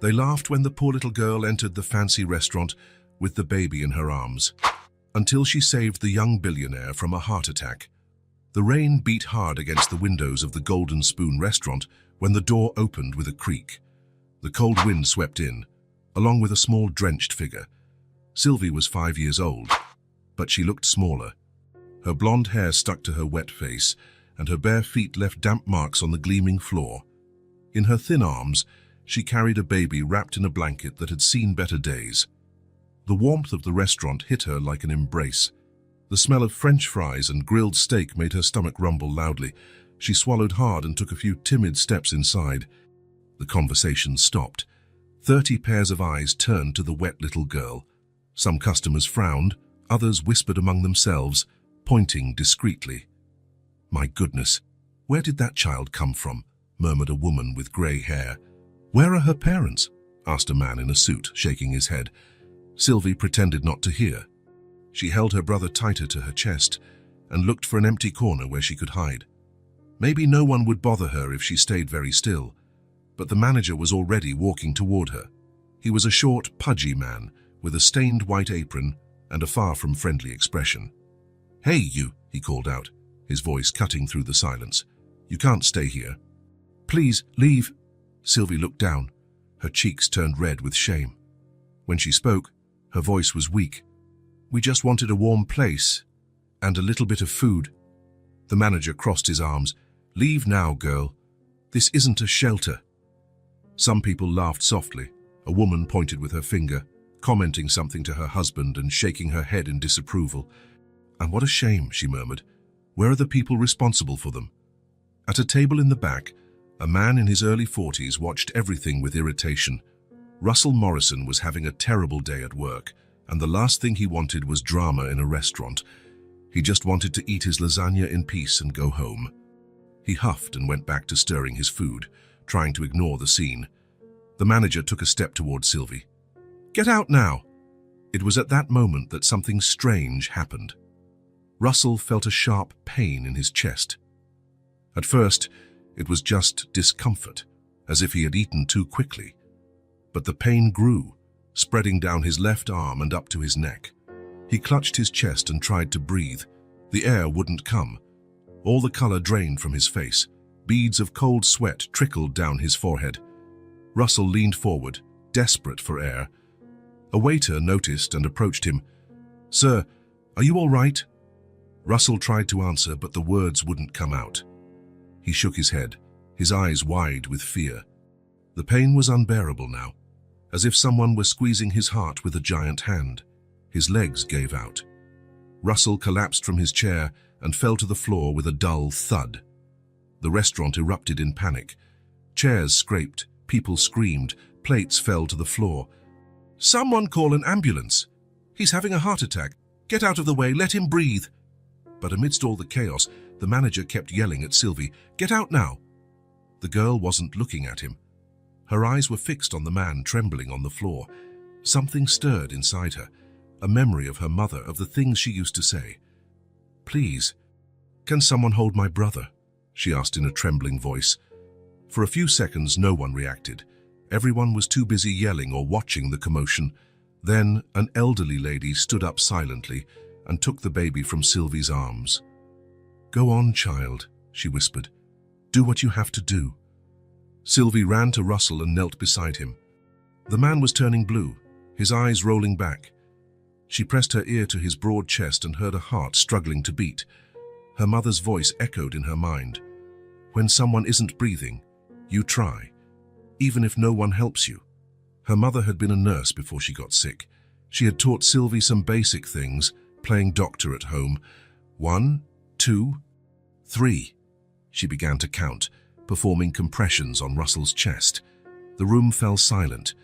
They laughed when the poor little girl entered the fancy restaurant with the baby in her arms, until she saved the young billionaire from a heart attack. The rain beat hard against the windows of the Golden Spoon restaurant when the door opened with a creak. The cold wind swept in, along with a small drenched figure. Sylvie was 5 years old, but she looked smaller. Her blonde hair stuck to her wet face, and her bare feet left damp marks on the gleaming floor. In her thin arms, she carried a baby wrapped in a blanket that had seen better days. The warmth of the restaurant hit her like an embrace. The smell of French fries and grilled steak made her stomach rumble loudly. She swallowed hard and took a few timid steps inside. The conversation stopped. 30 pairs of eyes turned to the wet little girl. Some customers frowned, others whispered among themselves, pointing discreetly. "My goodness, where did that child come from?" murmured a woman with grey hair. "Where are her parents?" asked a man in a suit, shaking his head. Sylvie pretended not to hear. She held her brother tighter to her chest and looked for an empty corner where she could hide. Maybe no one would bother her if she stayed very still, but the manager was already walking toward her. He was a short, pudgy man with a stained white apron and a far from friendly expression. "Hey, you," he called out, his voice cutting through the silence. "You can't stay here. Please, leave." Sylvie looked down. Her cheeks turned red with shame. When she spoke, her voice was weak. "We just wanted a warm place and a little bit of food." The manager crossed his arms. "Leave now, girl. This isn't a shelter." Some people laughed softly. A woman pointed with her finger, commenting something to her husband and shaking her head in disapproval. "And what a shame," she murmured. "Where are the people responsible for them?" At a table in the back, a man in his early 40s watched everything with irritation. Russell Morrison was having a terrible day at work, and the last thing he wanted was drama in a restaurant. He just wanted to eat his lasagna in peace and go home. He huffed and went back to stirring his food, trying to ignore the scene. The manager took a step toward Sylvie. "Get out now!" It was at that moment that something strange happened. Russell felt a sharp pain in his chest. At first, it was just discomfort, as if he had eaten too quickly. But the pain grew, spreading down his left arm and up to his neck. He clutched his chest and tried to breathe. The air wouldn't come. All the color drained from his face. Beads of cold sweat trickled down his forehead. Russell leaned forward, desperate for air. A waiter noticed and approached him. "Sir, are you all right?" Russell tried to answer, but the words wouldn't come out. He shook his head, his eyes wide with fear. The pain was unbearable now, as if someone were squeezing his heart with a giant hand. His legs gave out. Russell collapsed from his chair and fell to the floor with a dull thud. The restaurant erupted in panic. Chairs scraped, people screamed, plates fell to the floor. "Someone call an ambulance! He's having a heart attack! Get out of the way, let him breathe!" But amidst all the chaos, the manager kept yelling at Sylvie, "Get out now!" The girl wasn't looking at him. Her eyes were fixed on the man trembling on the floor. Something stirred inside her, a memory of her mother, of the things she used to say. "Please, can someone hold my brother?" she asked in a trembling voice. For a few seconds, no one reacted. Everyone was too busy yelling or watching the commotion. Then an elderly lady stood up silently and took the baby from Sylvie's arms. "Go on, child," she whispered. "Do what you have to do." Sylvie ran to Russell and knelt beside him. The man was turning blue, his eyes rolling back. She pressed her ear to his broad chest and heard a heart struggling to beat. Her mother's voice echoed in her mind. "When someone isn't breathing, you try, even if no one helps you." Her mother had been a nurse before she got sick. She had taught Sylvie some basic things, playing doctor at home. 1, 2, 3. She began to count, performing compressions on Russell's chest. The room fell silent.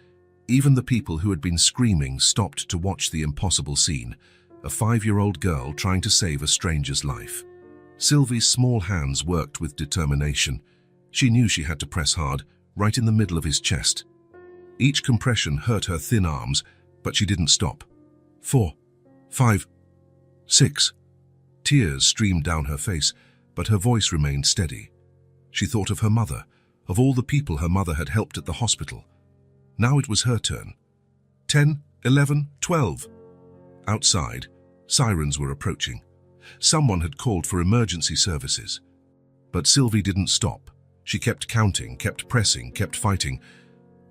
Even the people who had been screaming stopped to watch the impossible scene, a 5-year-old girl trying to save a stranger's life. Sylvie's small hands worked with determination. She knew she had to press hard, right in the middle of his chest. Each compression hurt her thin arms, but she didn't stop. 4, 5, 6. Tears streamed down her face, but her voice remained steady. She thought of her mother, of all the people her mother had helped at the hospital. Now it was her turn. 10, 11, 12. Outside, sirens were approaching. Someone had called for emergency services. But Sylvie didn't stop. She kept counting, kept pressing, kept fighting.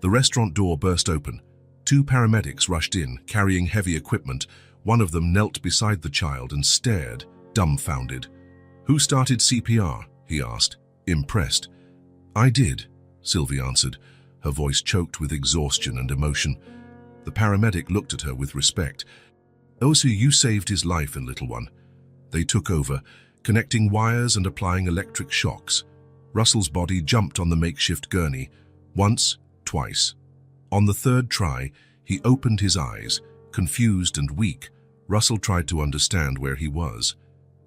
The restaurant door burst open. 2 paramedics rushed in, carrying heavy equipment. One of them knelt beside the child and stared, dumbfounded. "Who started CPR?" he asked, impressed. "I did," Sylvie answered, her voice choked with exhaustion and emotion. The paramedic looked at her with respect. "Oh, so you saved his life, and little one." They took over, connecting wires and applying electric shocks. Russell's body jumped on the makeshift gurney, once, twice. On the 3rd try, he opened his eyes, confused and weak. Russell tried to understand where he was.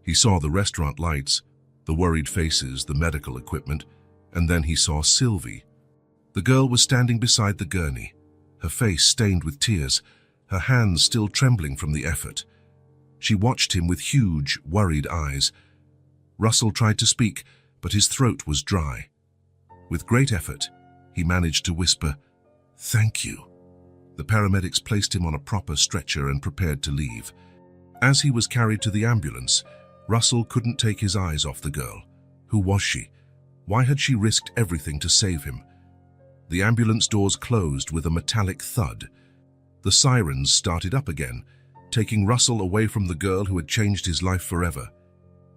He saw the restaurant lights, the worried faces, the medical equipment, and then he saw Sylvie. The girl was standing beside the gurney, her face stained with tears, her hands still trembling from the effort. She watched him with huge, worried eyes. Russell tried to speak, but his throat was dry. With great effort, he managed to whisper, "Thank you." The paramedics placed him on a proper stretcher and prepared to leave. As he was carried to the ambulance, Russell couldn't take his eyes off the girl. Who was she? Why had she risked everything to save him? The ambulance doors closed with a metallic thud. The sirens started up again, taking Russell away from the girl who had changed his life forever.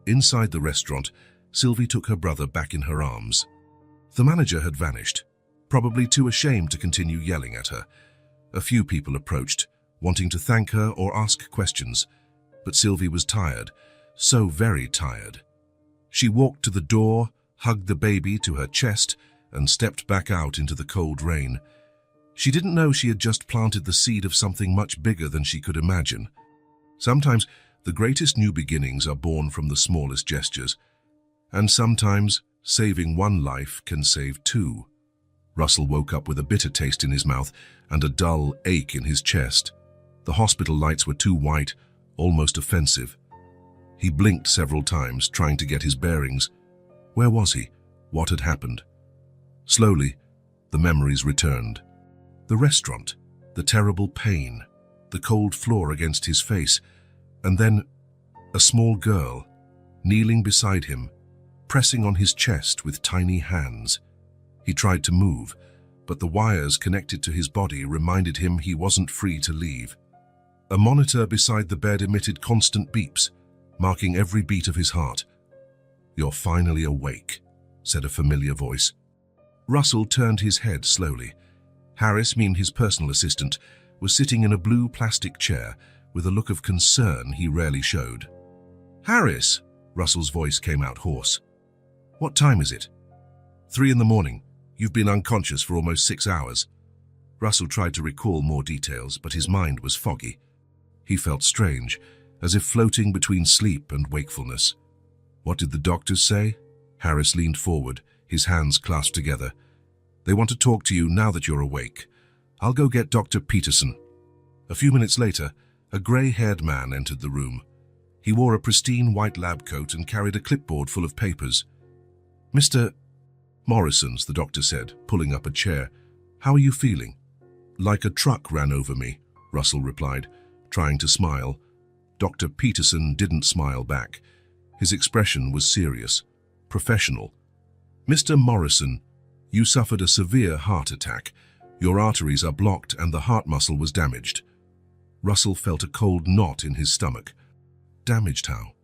Inside the restaurant, Sylvie took her brother back in her arms. The manager had vanished, probably too ashamed to continue yelling at her. A few people approached, wanting to thank her or ask questions, but Sylvie was tired, so very tired. She walked to the door, hugged the baby to her chest, and stepped back out into the cold rain. She didn't know she had just planted the seed of something much bigger than she could imagine. Sometimes the greatest new beginnings are born from the smallest gestures, and sometimes saving one life can save 2. Russell woke up with a bitter taste in his mouth and a dull ache in his chest. The hospital lights were too white, almost offensive. He blinked several times, trying to get his bearings. Where was he? What had happened? Slowly, the memories returned. The restaurant, the terrible pain, the cold floor against his face, and then a small girl, kneeling beside him, pressing on his chest with tiny hands. He tried to move, but the wires connected to his body reminded him he wasn't free to leave. A monitor beside the bed emitted constant beeps, marking every beat of his heart. "You're finally awake," said a familiar voice. Russell turned his head slowly. Harris, his personal assistant, was sitting in a blue plastic chair with a look of concern he rarely showed. "Harris," Russell's voice came out hoarse. "What time is it?" 3 in the morning. You've been unconscious for almost 6 hours. Russell tried to recall more details, but his mind was foggy. He felt strange, as if floating between sleep and wakefulness. "What did the doctors say?" Harris leaned forward, his hands clasped together. "They want to talk to you now that you're awake. I'll go get Dr. Peterson." A few minutes later, a grey-haired man entered the room. He wore a pristine white lab coat and carried a clipboard full of papers. "Mr. Morrison's," the doctor said, pulling up a chair. "How are you feeling?" "Like a truck ran over me," Russell replied, trying to smile. Dr. Peterson didn't smile back. His expression was serious, professional. "Mr. Morrison, you suffered a severe heart attack. Your arteries are blocked and the heart muscle was damaged." Russell felt a cold knot in his stomach. "Damaged how?"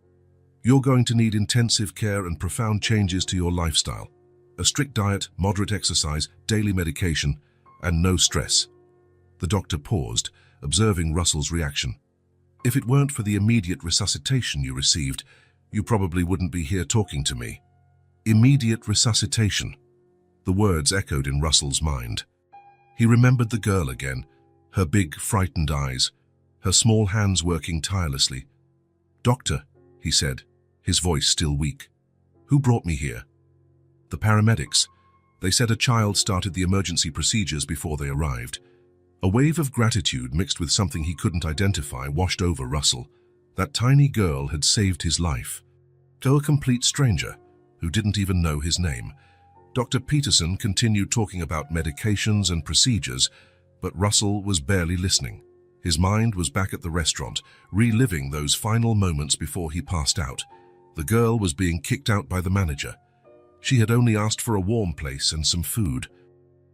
"You're going to need intensive care and profound changes to your lifestyle. A strict diet, moderate exercise, daily medication, and no stress." The doctor paused, observing Russell's reaction. "If it weren't for the immediate resuscitation you received, you probably wouldn't be here talking to me." Immediate resuscitation. The words echoed in Russell's mind. He remembered the girl again, her big, frightened eyes, her small hands working tirelessly. "Doctor," he said, his voice still weak. "Who brought me here?" "The paramedics. They said a child started the emergency procedures before they arrived." A wave of gratitude mixed with something he couldn't identify washed over Russell. That tiny girl had saved his life. To a complete stranger, who didn't even know his name. Dr. Peterson continued talking about medications and procedures, But Russell was barely listening. His mind was back at the restaurant, reliving those final moments before he passed out. The girl was being kicked out by the manager. She had only asked for a warm place and some food.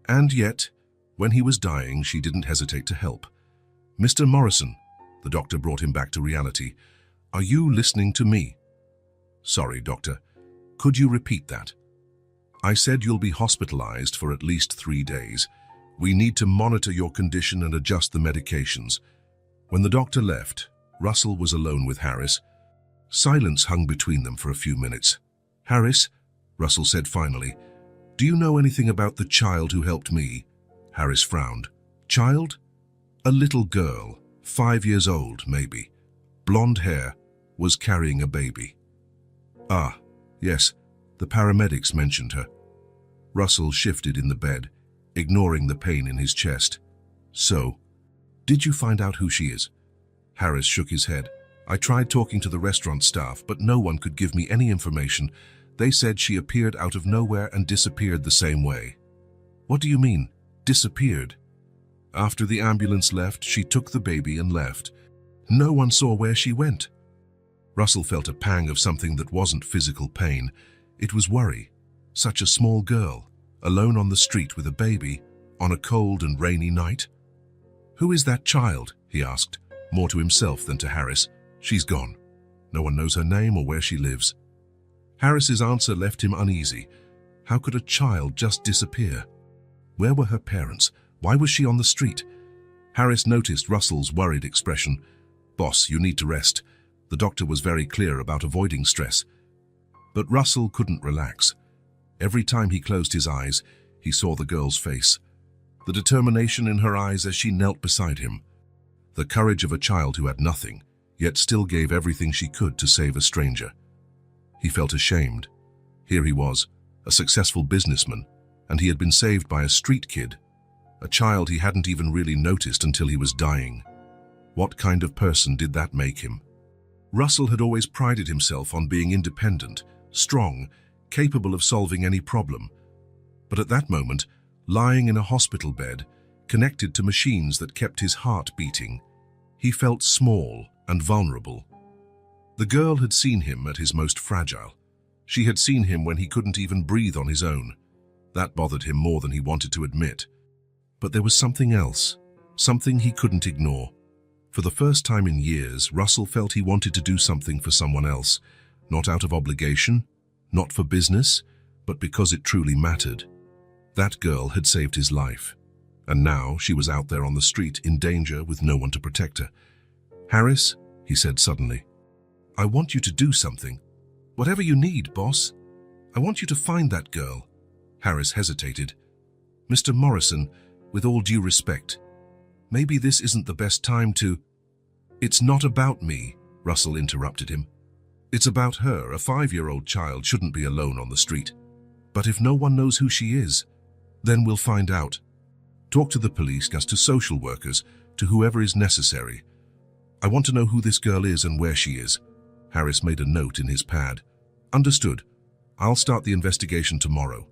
And yet, when he was dying, she didn't hesitate to help. "Mr. Morrison," the doctor brought him back to reality, "are you listening to me?" "Sorry, doctor. Could you repeat that?" "I said you'll be hospitalized for at least 3 days. We need to monitor your condition and adjust the medications." When the doctor left, Russell was alone with Harris. Silence hung between them for a few minutes. "Harris," Russell said finally, "do you know anything about the child who helped me?" Harris frowned. "Child?" "A little girl, 5 years old, maybe. Blonde hair, was carrying a baby." "Ah, yes, the paramedics mentioned her." Russell shifted in the bed, ignoring the pain in his chest. "So, did you find out who she is?" Harris shook his head. "I tried talking to the restaurant staff, but no one could give me any information. They said she appeared out of nowhere and disappeared the same way." "What do you mean, disappeared?" "After the ambulance left, she took the baby and left. No one saw where she went." Russell felt a pang of something that wasn't physical pain. It was worry. Such a small girl, alone on the street with a baby, on a cold and rainy night. "Who is that child?" he asked, more to himself than to Harris. "She's gone. No one knows her name or where she lives." Harris's answer left him uneasy. How could a child just disappear? Where were her parents? Why was she on the street? Harris noticed Russell's worried expression. "Boss, you need to rest." The doctor was very clear about avoiding stress. But Russell couldn't relax. Every time he closed his eyes, he saw the girl's face. The determination in her eyes as she knelt beside him. The courage of a child who had nothing, yet still gave everything she could to save a stranger. He felt ashamed. Here he was, a successful businessman, and he had been saved by a street kid, a child he hadn't even really noticed until he was dying. What kind of person did that make him? Russell had always prided himself on being independent, strong, capable of solving any problem. But at that moment, lying in a hospital bed, connected to machines that kept his heart beating, he felt small and vulnerable. The girl had seen him at his most fragile. She had seen him when he couldn't even breathe on his own. That bothered him more than he wanted to admit. But there was something else, something he couldn't ignore. For the first time in years, Russell felt he wanted to do something for someone else, not out of obligation, not for business, but because it truly mattered. That girl had saved his life, and now she was out there on the street in danger with no one to protect her. "Harris," he said suddenly, "I want you to do something. Whatever you need, boss. I want you to find that girl." Harris hesitated. "Mr. Morrison, with all due respect, maybe this isn't the best time to—" "It's not about me," Russell interrupted him. "It's about her. A 5-year-old child shouldn't be alone on the street. But if no one knows who she is, then we'll find out. Talk to the police, to social workers, to whoever is necessary. I want to know who this girl is and where she is." Harris made a note in his pad. "Understood. I'll start the investigation tomorrow."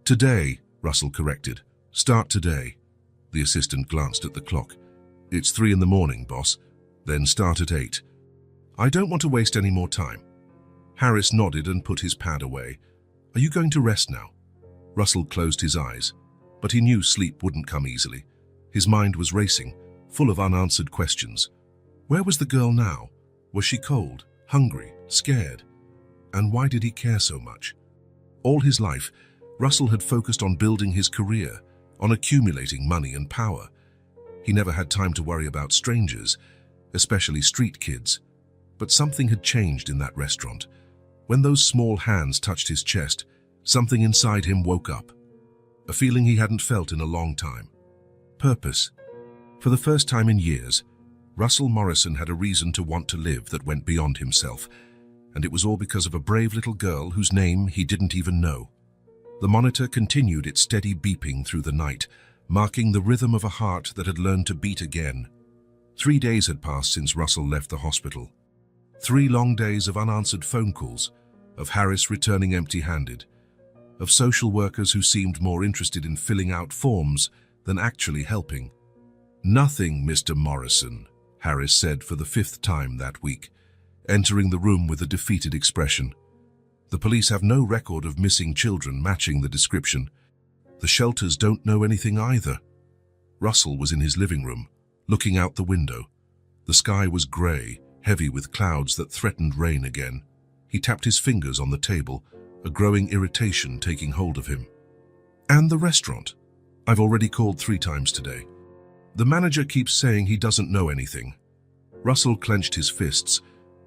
"Today," Russell corrected. "Start today." The assistant glanced at the clock. "It's 3 in the morning, boss. Then start at 8. "I don't want to waste any more time." Harris nodded and put his pad away. "Are you going to rest now?" Russell closed his eyes, but he knew sleep wouldn't come easily. His mind was racing, full of unanswered questions. Where was the girl now? Was she cold, hungry, scared? And why did he care so much? All his life, Russell had focused on building his career, on accumulating money and power. He never had time to worry about strangers, especially street kids. But something had changed in that restaurant. When those small hands touched his chest, something inside him woke up. A feeling he hadn't felt in a long time. Purpose. For the first time in years, Russell Morrison had a reason to want to live that went beyond himself, and it was all because of a brave little girl whose name he didn't even know. The monitor continued its steady beeping through the night, marking the rhythm of a heart that had learned to beat again. 3 days had passed since Russell left the hospital. 3 long days of unanswered phone calls, of Harris returning empty-handed, of social workers who seemed more interested in filling out forms than actually helping. "Nothing, Mr. Morrison," Harris said for the 5th time that week, entering the room with a defeated expression. "The police have no record of missing children matching the description. The shelters don't know anything either." Russell was in his living room, looking out the window. The sky was grey, heavy with clouds that threatened rain again. He tapped his fingers on the table, a growing irritation taking hold of him. "And the restaurant? I've already called 3 times today. The manager keeps saying he doesn't know anything." Russell clenched his fists.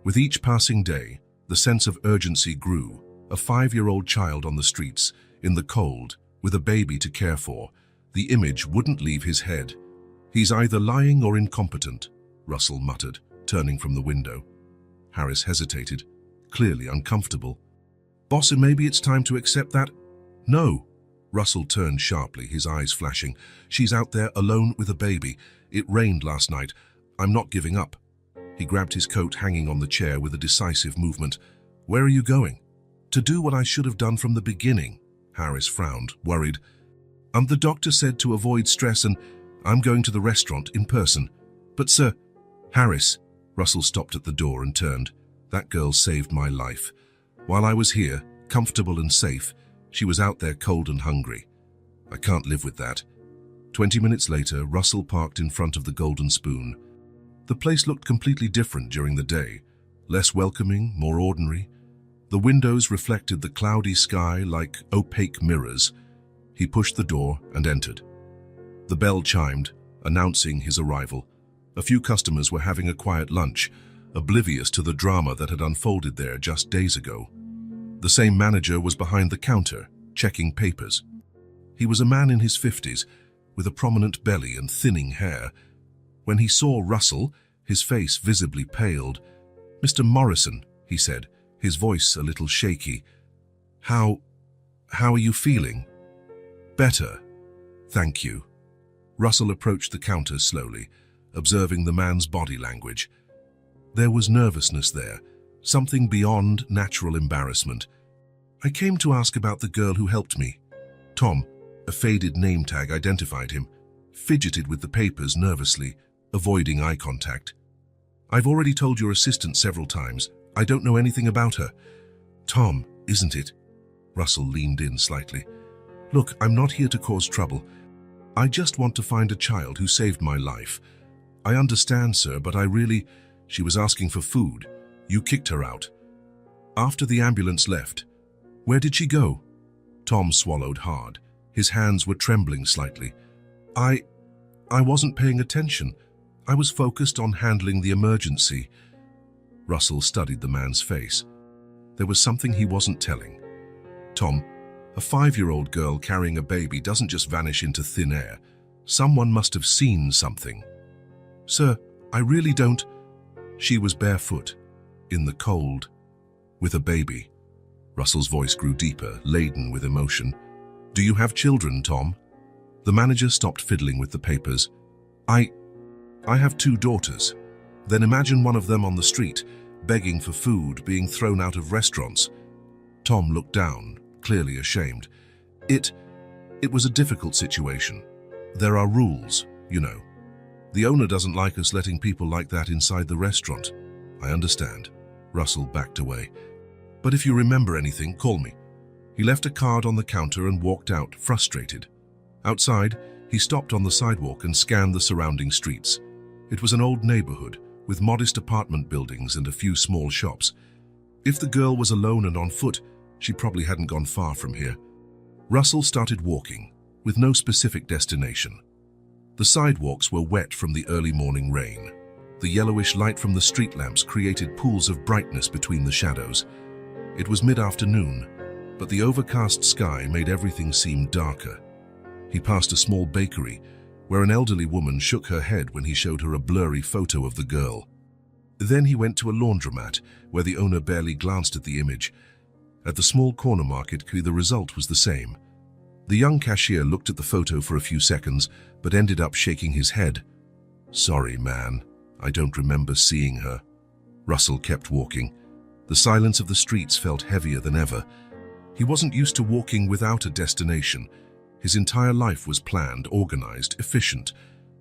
With each passing day, the sense of urgency grew. A 5-year-old child on the streets, in the cold, with a baby to care for. The image wouldn't leave his head. "He's either lying or incompetent," Russell muttered, turning from the window. Harris hesitated, clearly uncomfortable. "Boss, maybe it's time to accept that." "No." Russell turned sharply, his eyes flashing. "She's out there alone with a baby. It rained last night. I'm not giving up." He grabbed his coat hanging on the chair with a decisive movement. "Where are you going?" "To do what I should have done from the beginning." Harris frowned, worried. "And the doctor said to avoid stress, and I'm going to the restaurant in person." "But sir—" "Harris." Russell stopped at the door and turned. "That girl saved my life. While I was here, comfortable and safe, she was out there cold and hungry. I can't live with that." 20 minutes later, Russell parked in front of the Golden Spoon. The place looked completely different during the day, less welcoming, more ordinary. The windows reflected the cloudy sky like opaque mirrors. He pushed the door and entered. The bell chimed, announcing his arrival. A few customers were having a quiet lunch, oblivious to the drama that had unfolded there just days ago. The same manager was behind the counter, checking papers. He was a man in his 50s, with a prominent belly and thinning hair. When he saw Russell, his face visibly paled. "Mr. Morrison," he said, his voice a little shaky. How are you feeling?" "Better, thank you." Russell approached the counter slowly, observing the man's body language. There was nervousness there, something beyond natural embarrassment. "I came to ask about the girl who helped me." Tom, a faded name tag identified him, fidgeted with the papers nervously, avoiding eye contact. "I've already told your assistant several times. I don't know anything about her." "Tom, isn't it?" Russell leaned in slightly. "Look, I'm not here to cause trouble. I just want to find a child who saved my life. I understand, sir, but She was asking for food. You kicked her out." "After the ambulance left." "Where did she go?" Tom swallowed hard. His hands were trembling slightly. I wasn't paying attention. I was focused on handling the emergency." Russell studied the man's face. There was something he wasn't telling. "Tom, a 5-year-old girl carrying a baby doesn't just vanish into thin air. Someone must have seen something." "Sir, I really don't—" "She was barefoot, in the cold, with a baby." Russell's voice grew deeper, laden with emotion. "Do you have children, Tom?" The manager stopped fiddling with the papers. I have 2 daughters. Then imagine one of them on the street, begging for food, being thrown out of restaurants." Tom looked down, clearly ashamed. It was a difficult situation. There are rules, you know. The owner doesn't like us letting people like that inside the restaurant." "I understand." Russell backed away. "But if you remember anything, call me." He left a card on the counter and walked out, frustrated. Outside, he stopped on the sidewalk and scanned the surrounding streets. It was an old neighborhood, with modest apartment buildings and a few small shops. If the girl was alone and on foot, she probably hadn't gone far from here. Russell started walking, with no specific destination. The sidewalks were wet from the early morning rain. The yellowish light from the street lamps created pools of brightness between the shadows. It was mid-afternoon, but the overcast sky made everything seem darker. He passed a small bakery, where an elderly woman shook her head when he showed her a blurry photo of the girl. Then he went to a laundromat, where the owner barely glanced at the image. At the small corner market, the result was the same. The young cashier looked at the photo for a few seconds, but ended up shaking his head. "Sorry, man, I don't remember seeing her." Russell kept walking. The silence of the streets felt heavier than ever. He wasn't used to walking without a destination. His entire life was planned, organized, efficient.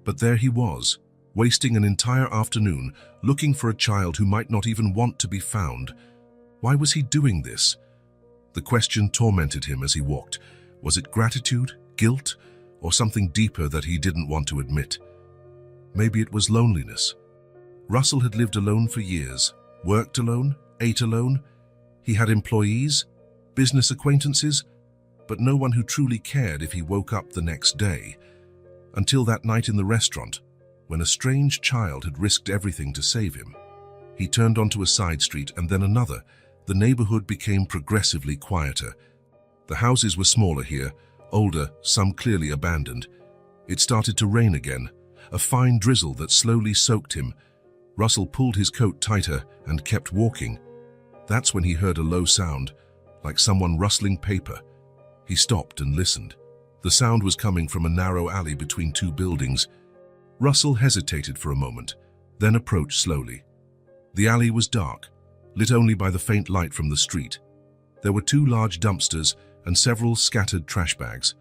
But there he was, wasting an entire afternoon looking for a child who might not even want to be found. Why was he doing this? The question tormented him as he walked. Was it gratitude, guilt, or something deeper that he didn't want to admit? Maybe it was loneliness. Russell had lived alone for years, worked alone, ate alone. He had employees, business acquaintances, but no one who truly cared if he woke up the next day. Until that night in the restaurant, when a strange child had risked everything to save him. He turned onto a side street and then another. The neighborhood became progressively quieter. The houses were smaller here, older, some clearly abandoned. It started to rain again, a fine drizzle that slowly soaked him. Russell pulled his coat tighter and kept walking. That's when he heard a low sound, like someone rustling paper. He stopped and listened. The sound was coming from a narrow alley between two buildings. Russell hesitated for a moment, then approached slowly. The alley was dark, lit only by the faint light from the street. There were two large dumpsters and several scattered trash bags.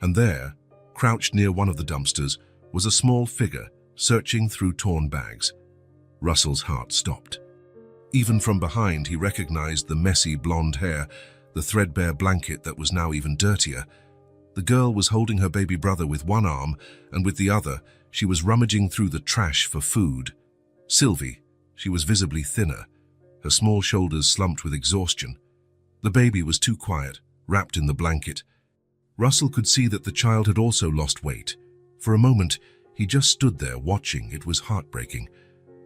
And there, crouched near one of the dumpsters, was a small figure searching through torn bags. Russell's heart stopped. Even from behind, he recognized the messy blonde hair, the threadbare blanket that was now even dirtier. The girl was holding her baby brother with one arm, and with the other, she was rummaging through the trash for food. Sylvie, she was visibly thinner, her small shoulders slumped with exhaustion. The baby was too quiet, wrapped in the blanket. Russell could see that the child had also lost weight. For a moment, he just stood there watching. It was heartbreaking.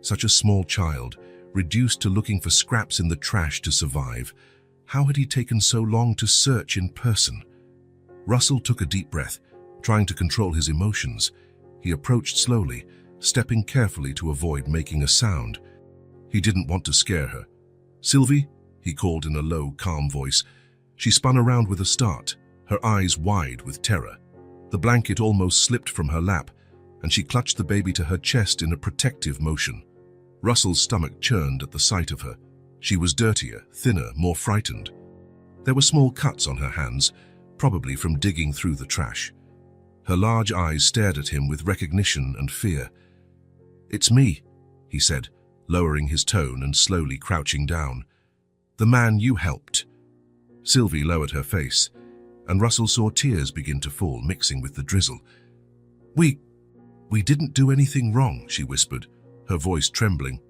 Such a small child, reduced to looking for scraps in the trash to survive. How had he taken so long to search in person? Russell took a deep breath, trying to control his emotions. He approached slowly, stepping carefully to avoid making a sound. He didn't want to scare her. "Sylvie," he called in a low, calm voice. She spun around with a start, her eyes wide with terror. The blanket almost slipped from her lap, and she clutched the baby to her chest in a protective motion. Russell's stomach churned at the sight of her. She was dirtier, thinner, more frightened. There were small cuts on her hands, probably from digging through the trash. Her large eyes stared at him with recognition and fear. "It's me," he said, lowering his tone and slowly crouching down. "The man you helped." Sylvie lowered her face, and Russell saw tears begin to fall, mixing with the drizzle. We didn't do anything wrong," she whispered, her voice trembling.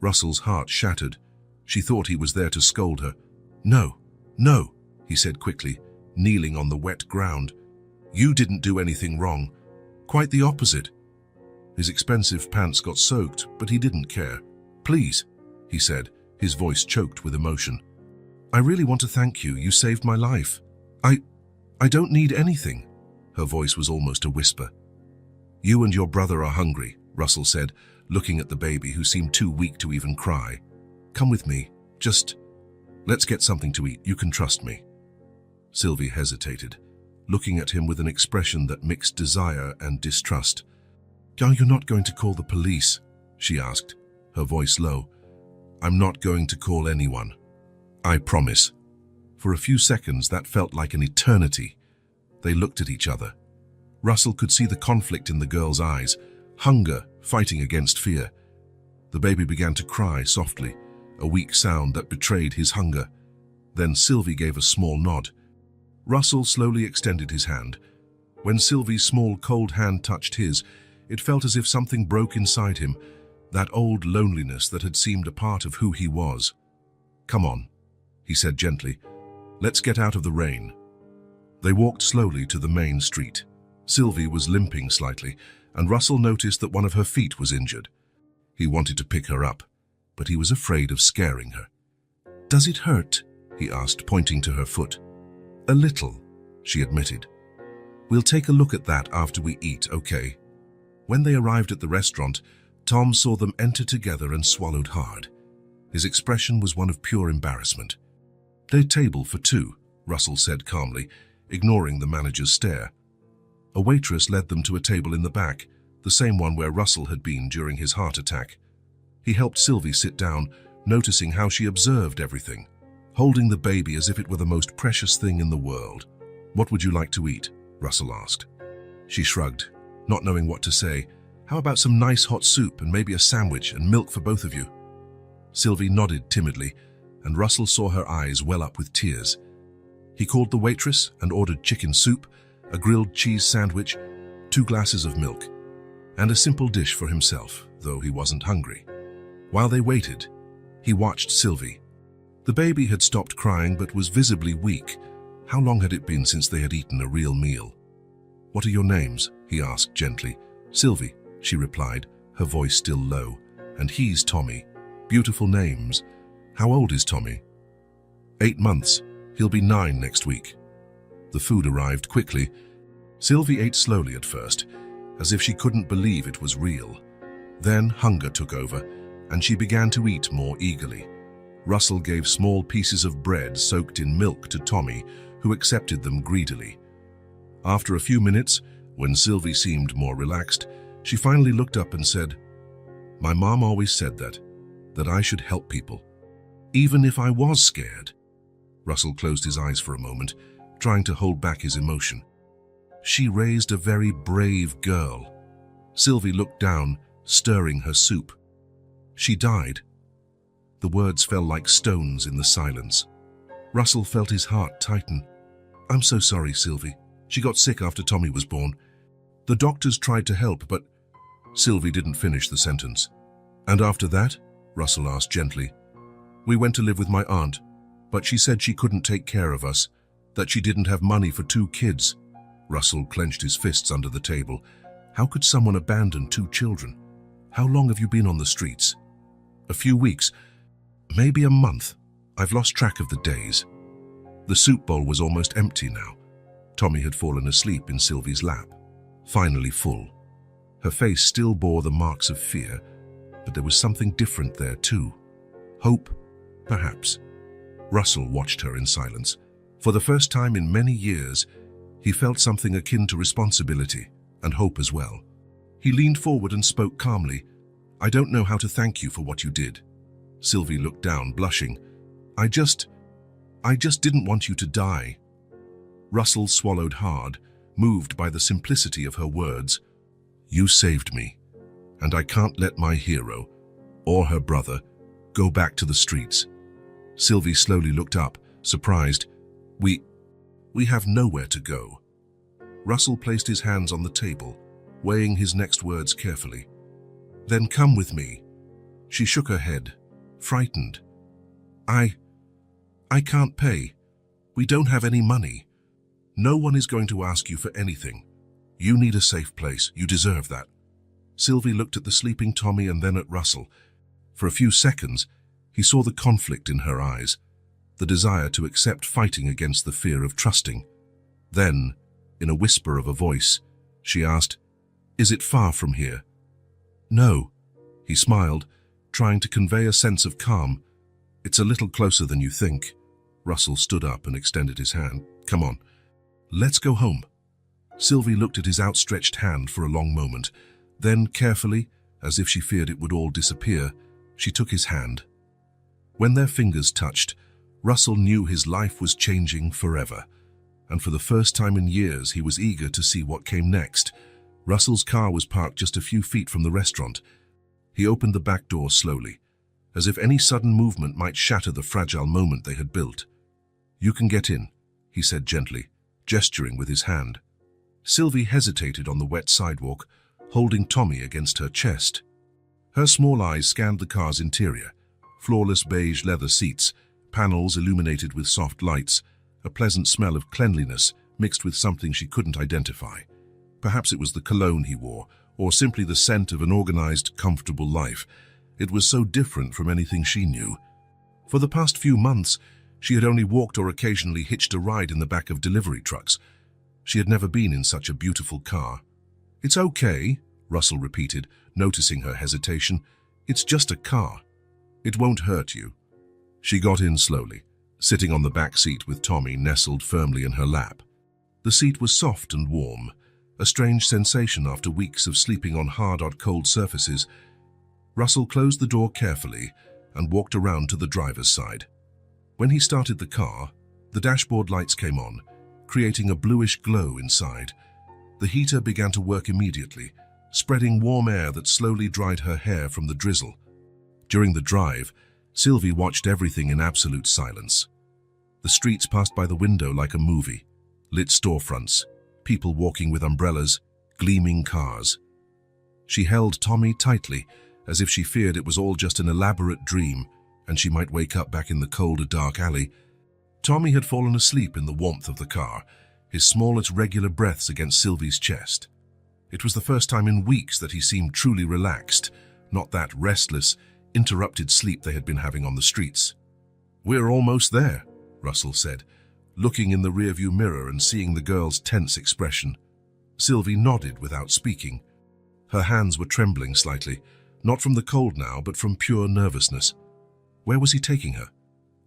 Russell's heart shattered. She thought he was there to scold her. No, he said quickly, kneeling on the wet ground. "You didn't do anything wrong. Quite the opposite." His expensive pants got soaked, but he didn't care. "Please," he said, his voice choked with emotion. "I really want to thank you. You saved my life. I don't need anything." Her voice was almost a whisper. "You and your brother are hungry," Russell said, looking at the baby who seemed too weak to even cry. "Come with me. Let's get something to eat. You can trust me." Sylvie hesitated, looking at him with an expression that mixed desire and distrust. "Are you not going to call the police?" she asked, her voice low. "I'm not going to call anyone. I promise." For a few seconds, that felt like an eternity. They looked at each other. Russell could see the conflict in the girl's eyes, hunger fighting against fear. The baby began to cry softly, a weak sound that betrayed his hunger. Then Sylvie gave a small nod. Russell slowly extended his hand. When Sylvie's small, cold hand touched his, it felt as if something broke inside him, that old loneliness that had seemed a part of who he was. "Come on," he said gently. "Let's get out of the rain." They walked slowly to the main street. Sylvie was limping slightly, and Russell noticed that one of her feet was injured. He wanted to pick her up, but he was afraid of scaring her. "Does it hurt?" he asked, pointing to her foot. "A little," she admitted. "We'll take a look at that after we eat, okay?" When they arrived at the restaurant, Tom saw them enter together and swallowed hard. His expression was one of pure embarrassment. "A table for two," Russell said calmly, ignoring the manager's stare. A waitress led them to a table in the back, the same one where Russell had been during his heart attack. He helped Sylvie sit down, noticing how she observed everything, holding the baby as if it were the most precious thing in the world. "What would you like to eat?" Russell asked. She shrugged, not knowing what to say. How about some nice hot soup and maybe a sandwich and milk for both of you? Sylvie nodded timidly, and Russell saw her eyes well up with tears. He called the waitress and ordered chicken soup, a grilled cheese sandwich, 2 glasses of milk, and a simple dish for himself, though he wasn't hungry. While they waited, he watched Sylvie. The baby had stopped crying but was visibly weak. How long had it been since they had eaten a real meal? "What are your names?" he asked gently. "Sylvie," she replied, her voice still low. "And he's Tommy. Beautiful names. How old is Tommy?" 8 months. He'll be 9 next week." The food arrived quickly. Sylvie ate slowly at first, as if she couldn't believe it was real. Then hunger took over, and she began to eat more eagerly. Russell gave small pieces of bread soaked in milk to Tommy, who accepted them greedily. After a few minutes, when Sylvie seemed more relaxed, she finally looked up and said, "My mom always said that I should help people, even if I was scared." Russell closed his eyes for a moment, trying to hold back his emotion. "She raised a very brave girl." Sylvie looked down, stirring her soup. "She died." The words fell like stones in the silence. Russell felt his heart tighten. "I'm so sorry, Sylvie. She got sick after Tommy was born. The doctors tried to help, but—" Sylvie didn't finish the sentence. "And after that?" Russell asked gently. "We went to live with my aunt, but she said she couldn't take care of us, that she didn't have money for 2 kids. Russell clenched his fists under the table. How could someone abandon 2 children? "How long have you been on the streets?" "A few weeks. Maybe a month. I've lost track of the days." The soup bowl was almost empty now. Tommy had fallen asleep in Sylvie's lap, finally full. Her face still bore the marks of fear, but there was something different there too. Hope, perhaps. Russell watched her in silence. For the first time in many years, he felt something akin to responsibility and hope as well. He leaned forward and spoke calmly. "I don't know how to thank you for what you did." Sylvie looked down, blushing. I just didn't want you to die." Russell swallowed hard, moved by the simplicity of her words. "You saved me, and I can't let my hero, or her brother, go back to the streets." Sylvie slowly looked up, surprised. We have nowhere to go." Russell placed his hands on the table, weighing his next words carefully. "Then come with me." She shook her head, frightened. I can't pay. We don't have any money. No one is going to ask you for anything. You need a safe place. You deserve that." Sylvie looked at the sleeping Tommy and then at Russell. For a few seconds, he saw the conflict in her eyes, the desire to accept fighting against the fear of trusting. Then, in a whisper of a voice, she asked, "Is it far from here?" "No." He smiled, trying to convey a sense of calm. "It's a little closer than you think." Russell stood up and extended his hand. "Come on, let's go home." Sylvie looked at his outstretched hand for a long moment. Then, carefully, as if she feared it would all disappear, she took his hand. When their fingers touched, Russell knew his life was changing forever. And for the first time in years, he was eager to see what came next. Russell's car was parked just a few feet from the restaurant. He opened the back door slowly, as if any sudden movement might shatter the fragile moment they had built. "You can get in," he said gently, gesturing with his hand. Sylvie hesitated on the wet sidewalk, holding Tommy against her chest. Her small eyes scanned the car's interior. Flawless beige leather seats, panels illuminated with soft lights, a pleasant smell of cleanliness mixed with something she couldn't identify. Perhaps it was the cologne he wore, or simply the scent of an organized, comfortable life. It was so different from anything she knew. For the past few months, she had only walked or occasionally hitched a ride in the back of delivery trucks. She had never been in such a beautiful car. "It's okay," Russell repeated, noticing her hesitation. "It's just a car. It won't hurt you." She got in slowly, sitting on the back seat with Tommy nestled firmly in her lap. The seat was soft and warm, a strange sensation after weeks of sleeping on hard or cold surfaces. Russell closed the door carefully and walked around to the driver's side. When he started the car, the dashboard lights came on, creating a bluish glow inside. The heater began to work immediately, spreading warm air that slowly dried her hair from the drizzle. During the drive, Sylvie watched everything in absolute silence. The streets passed by the window like a movie. Lit storefronts, people walking with umbrellas, gleaming cars. She held Tommy tightly, as if she feared it was all just an elaborate dream, and she might wake up back in the colder, dark alley. Tommy had fallen asleep in the warmth of the car, his smallest regular breaths against Sylvie's chest. It was the first time in weeks that he seemed truly relaxed, not that restless, interrupted sleep they had been having on the streets. "We're almost there," Russell said, looking in the rearview mirror and seeing the girl's tense expression. Sylvie nodded without speaking. Her hands were trembling slightly, not from the cold now, but from pure nervousness. Where was he taking her?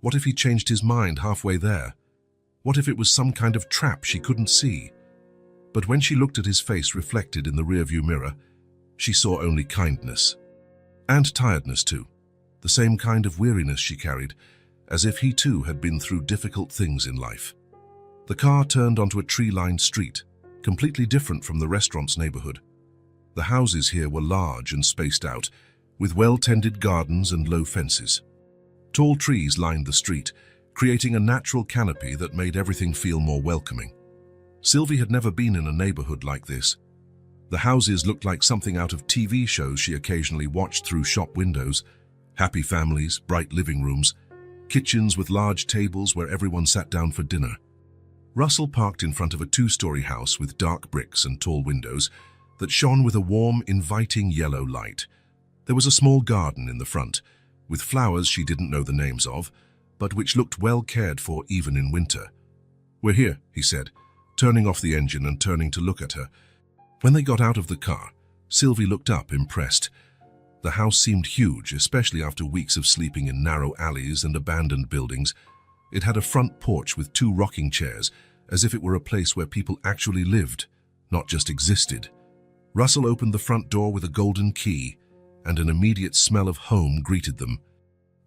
What if he changed his mind halfway there? What if it was some kind of trap she couldn't see? But when she looked at his face reflected in the rearview mirror, she saw only kindness. And tiredness too. The same kind of weariness she carried, as if he too had been through difficult things in life. The car turned onto a tree-lined street, completely different from the restaurant's neighborhood. The houses here were large and spaced out, with well-tended gardens and low fences. Tall trees lined the street, creating a natural canopy that made everything feel more welcoming. Sylvie had never been in a neighborhood like this. The houses looked like something out of TV shows she occasionally watched through shop windows. Happy families, bright living rooms, kitchens with large tables where everyone sat down for dinner. Russell parked in front of a two-story house with dark bricks and tall windows that shone with a warm, inviting yellow light. There was a small garden in the front, with flowers she didn't know the names of, but which looked well cared for even in winter. "We're here," he said, turning off the engine and turning to look at her. When they got out of the car, Sylvie looked up, impressed. The house seemed huge, especially after weeks of sleeping in narrow alleys and abandoned buildings. It had a front porch with 2 rocking chairs, as if it were a place where people actually lived, not just existed. Russell opened the front door with a golden key, and an immediate smell of home greeted them.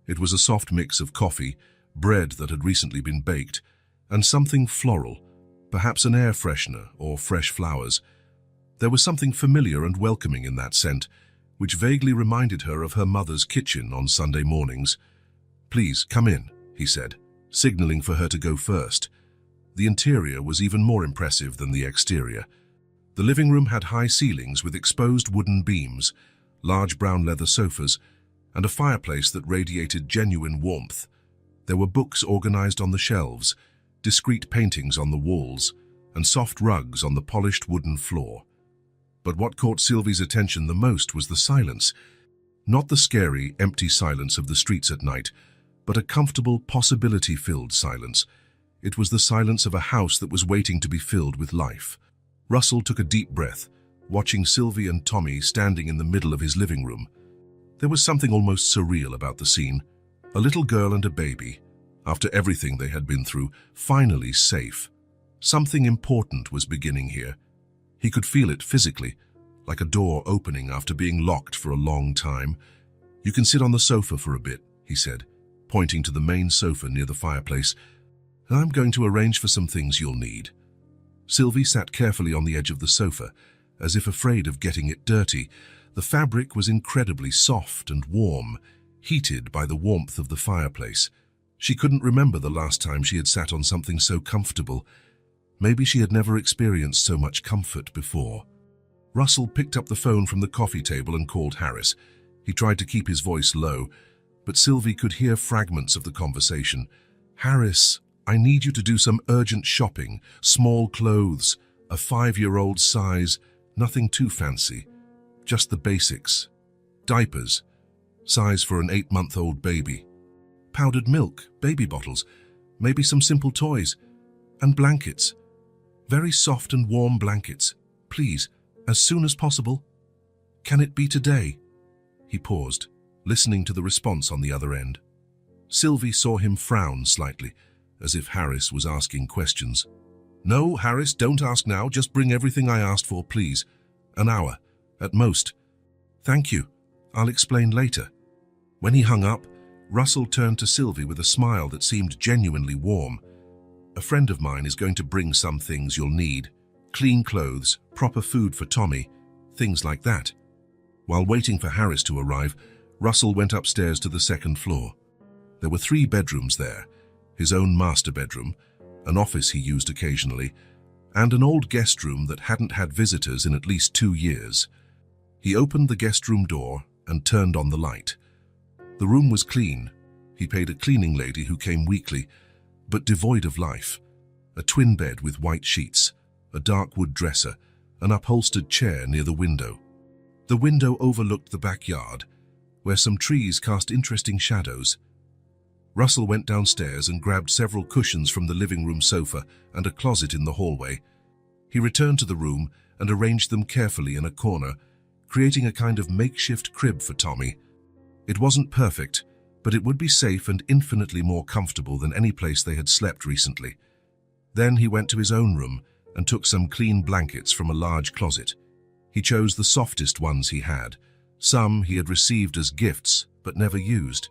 It was a soft mix of coffee, bread that had recently been baked, and something floral, perhaps an air freshener or fresh flowers. There was something familiar and welcoming in that scent, which vaguely reminded her of her mother's kitchen on Sunday mornings. "Please, come in," he said, signaling for her to go first. The interior was even more impressive than the exterior. The living room had high ceilings with exposed wooden beams, large brown leather sofas, and a fireplace that radiated genuine warmth. There were books organized on the shelves, discreet paintings on the walls, and soft rugs on the polished wooden floor. But what caught Sylvie's attention the most was the silence. Not the scary, empty silence of the streets at night, but a comfortable, possibility-filled silence. It was the silence of a house that was waiting to be filled with life. Russell took a deep breath, watching Sylvie and Tommy standing in the middle of his living room. There was something almost surreal about the scene. A little girl and a baby, after everything they had been through, finally safe. Something important was beginning here. He could feel it physically, like a door opening after being locked for a long time. "You can sit on the sofa for a bit," he said, pointing to the main sofa near the fireplace. "I'm going to arrange for some things you'll need." Sylvie sat carefully on the edge of the sofa, as if afraid of getting it dirty. The fabric was incredibly soft and warm, heated by the warmth of the fireplace. She couldn't remember the last time she had sat on something so comfortable. Maybe she had never experienced so much comfort before. Russell picked up the phone from the coffee table and called Harris. He tried to keep his voice low, but Sylvie could hear fragments of the conversation. "Harris, I need you to do some urgent shopping, small clothes, a 5-year-old size, nothing too fancy, just the basics. Diapers, size for an 8-month-old baby. Powdered milk, baby bottles, maybe some simple toys, and blankets. Very soft and warm blankets. Please, as soon as possible. Can it be today?" He paused, listening to the response on the other end. Sylvie saw him frown slightly, as if Harris was asking questions. "No, Harris, don't ask now. Just bring everything I asked for, please. An hour, at most." "Thank you. I'll explain later." When he hung up, Russell turned to Sylvie with a smile that seemed genuinely warm. A friend of mine is going to bring some things you'll need. Clean clothes, proper food for Tommy, things like that. While waiting for Harris to arrive, Russell went upstairs to the second floor. There were 3 bedrooms there, his own master bedroom, an office he used occasionally, and an old guest room that hadn't had visitors in at least 2 years. He opened the guest room door and turned on the light. The room was clean. He paid a cleaning lady who came weekly, but devoid of life. A twin bed with white sheets, a dark wood dresser, an upholstered chair near the window. The window overlooked the backyard, where some trees cast interesting shadows. Russell went downstairs and grabbed several cushions from the living room sofa and a closet in the hallway. He returned to the room and arranged them carefully in a corner, creating a kind of makeshift crib for Tommy. It wasn't perfect, but it would be safe and infinitely more comfortable than any place they had slept recently. Then he went to his own room and took some clean blankets from a large closet. He chose the softest ones he had. Some he had received as gifts, but never used.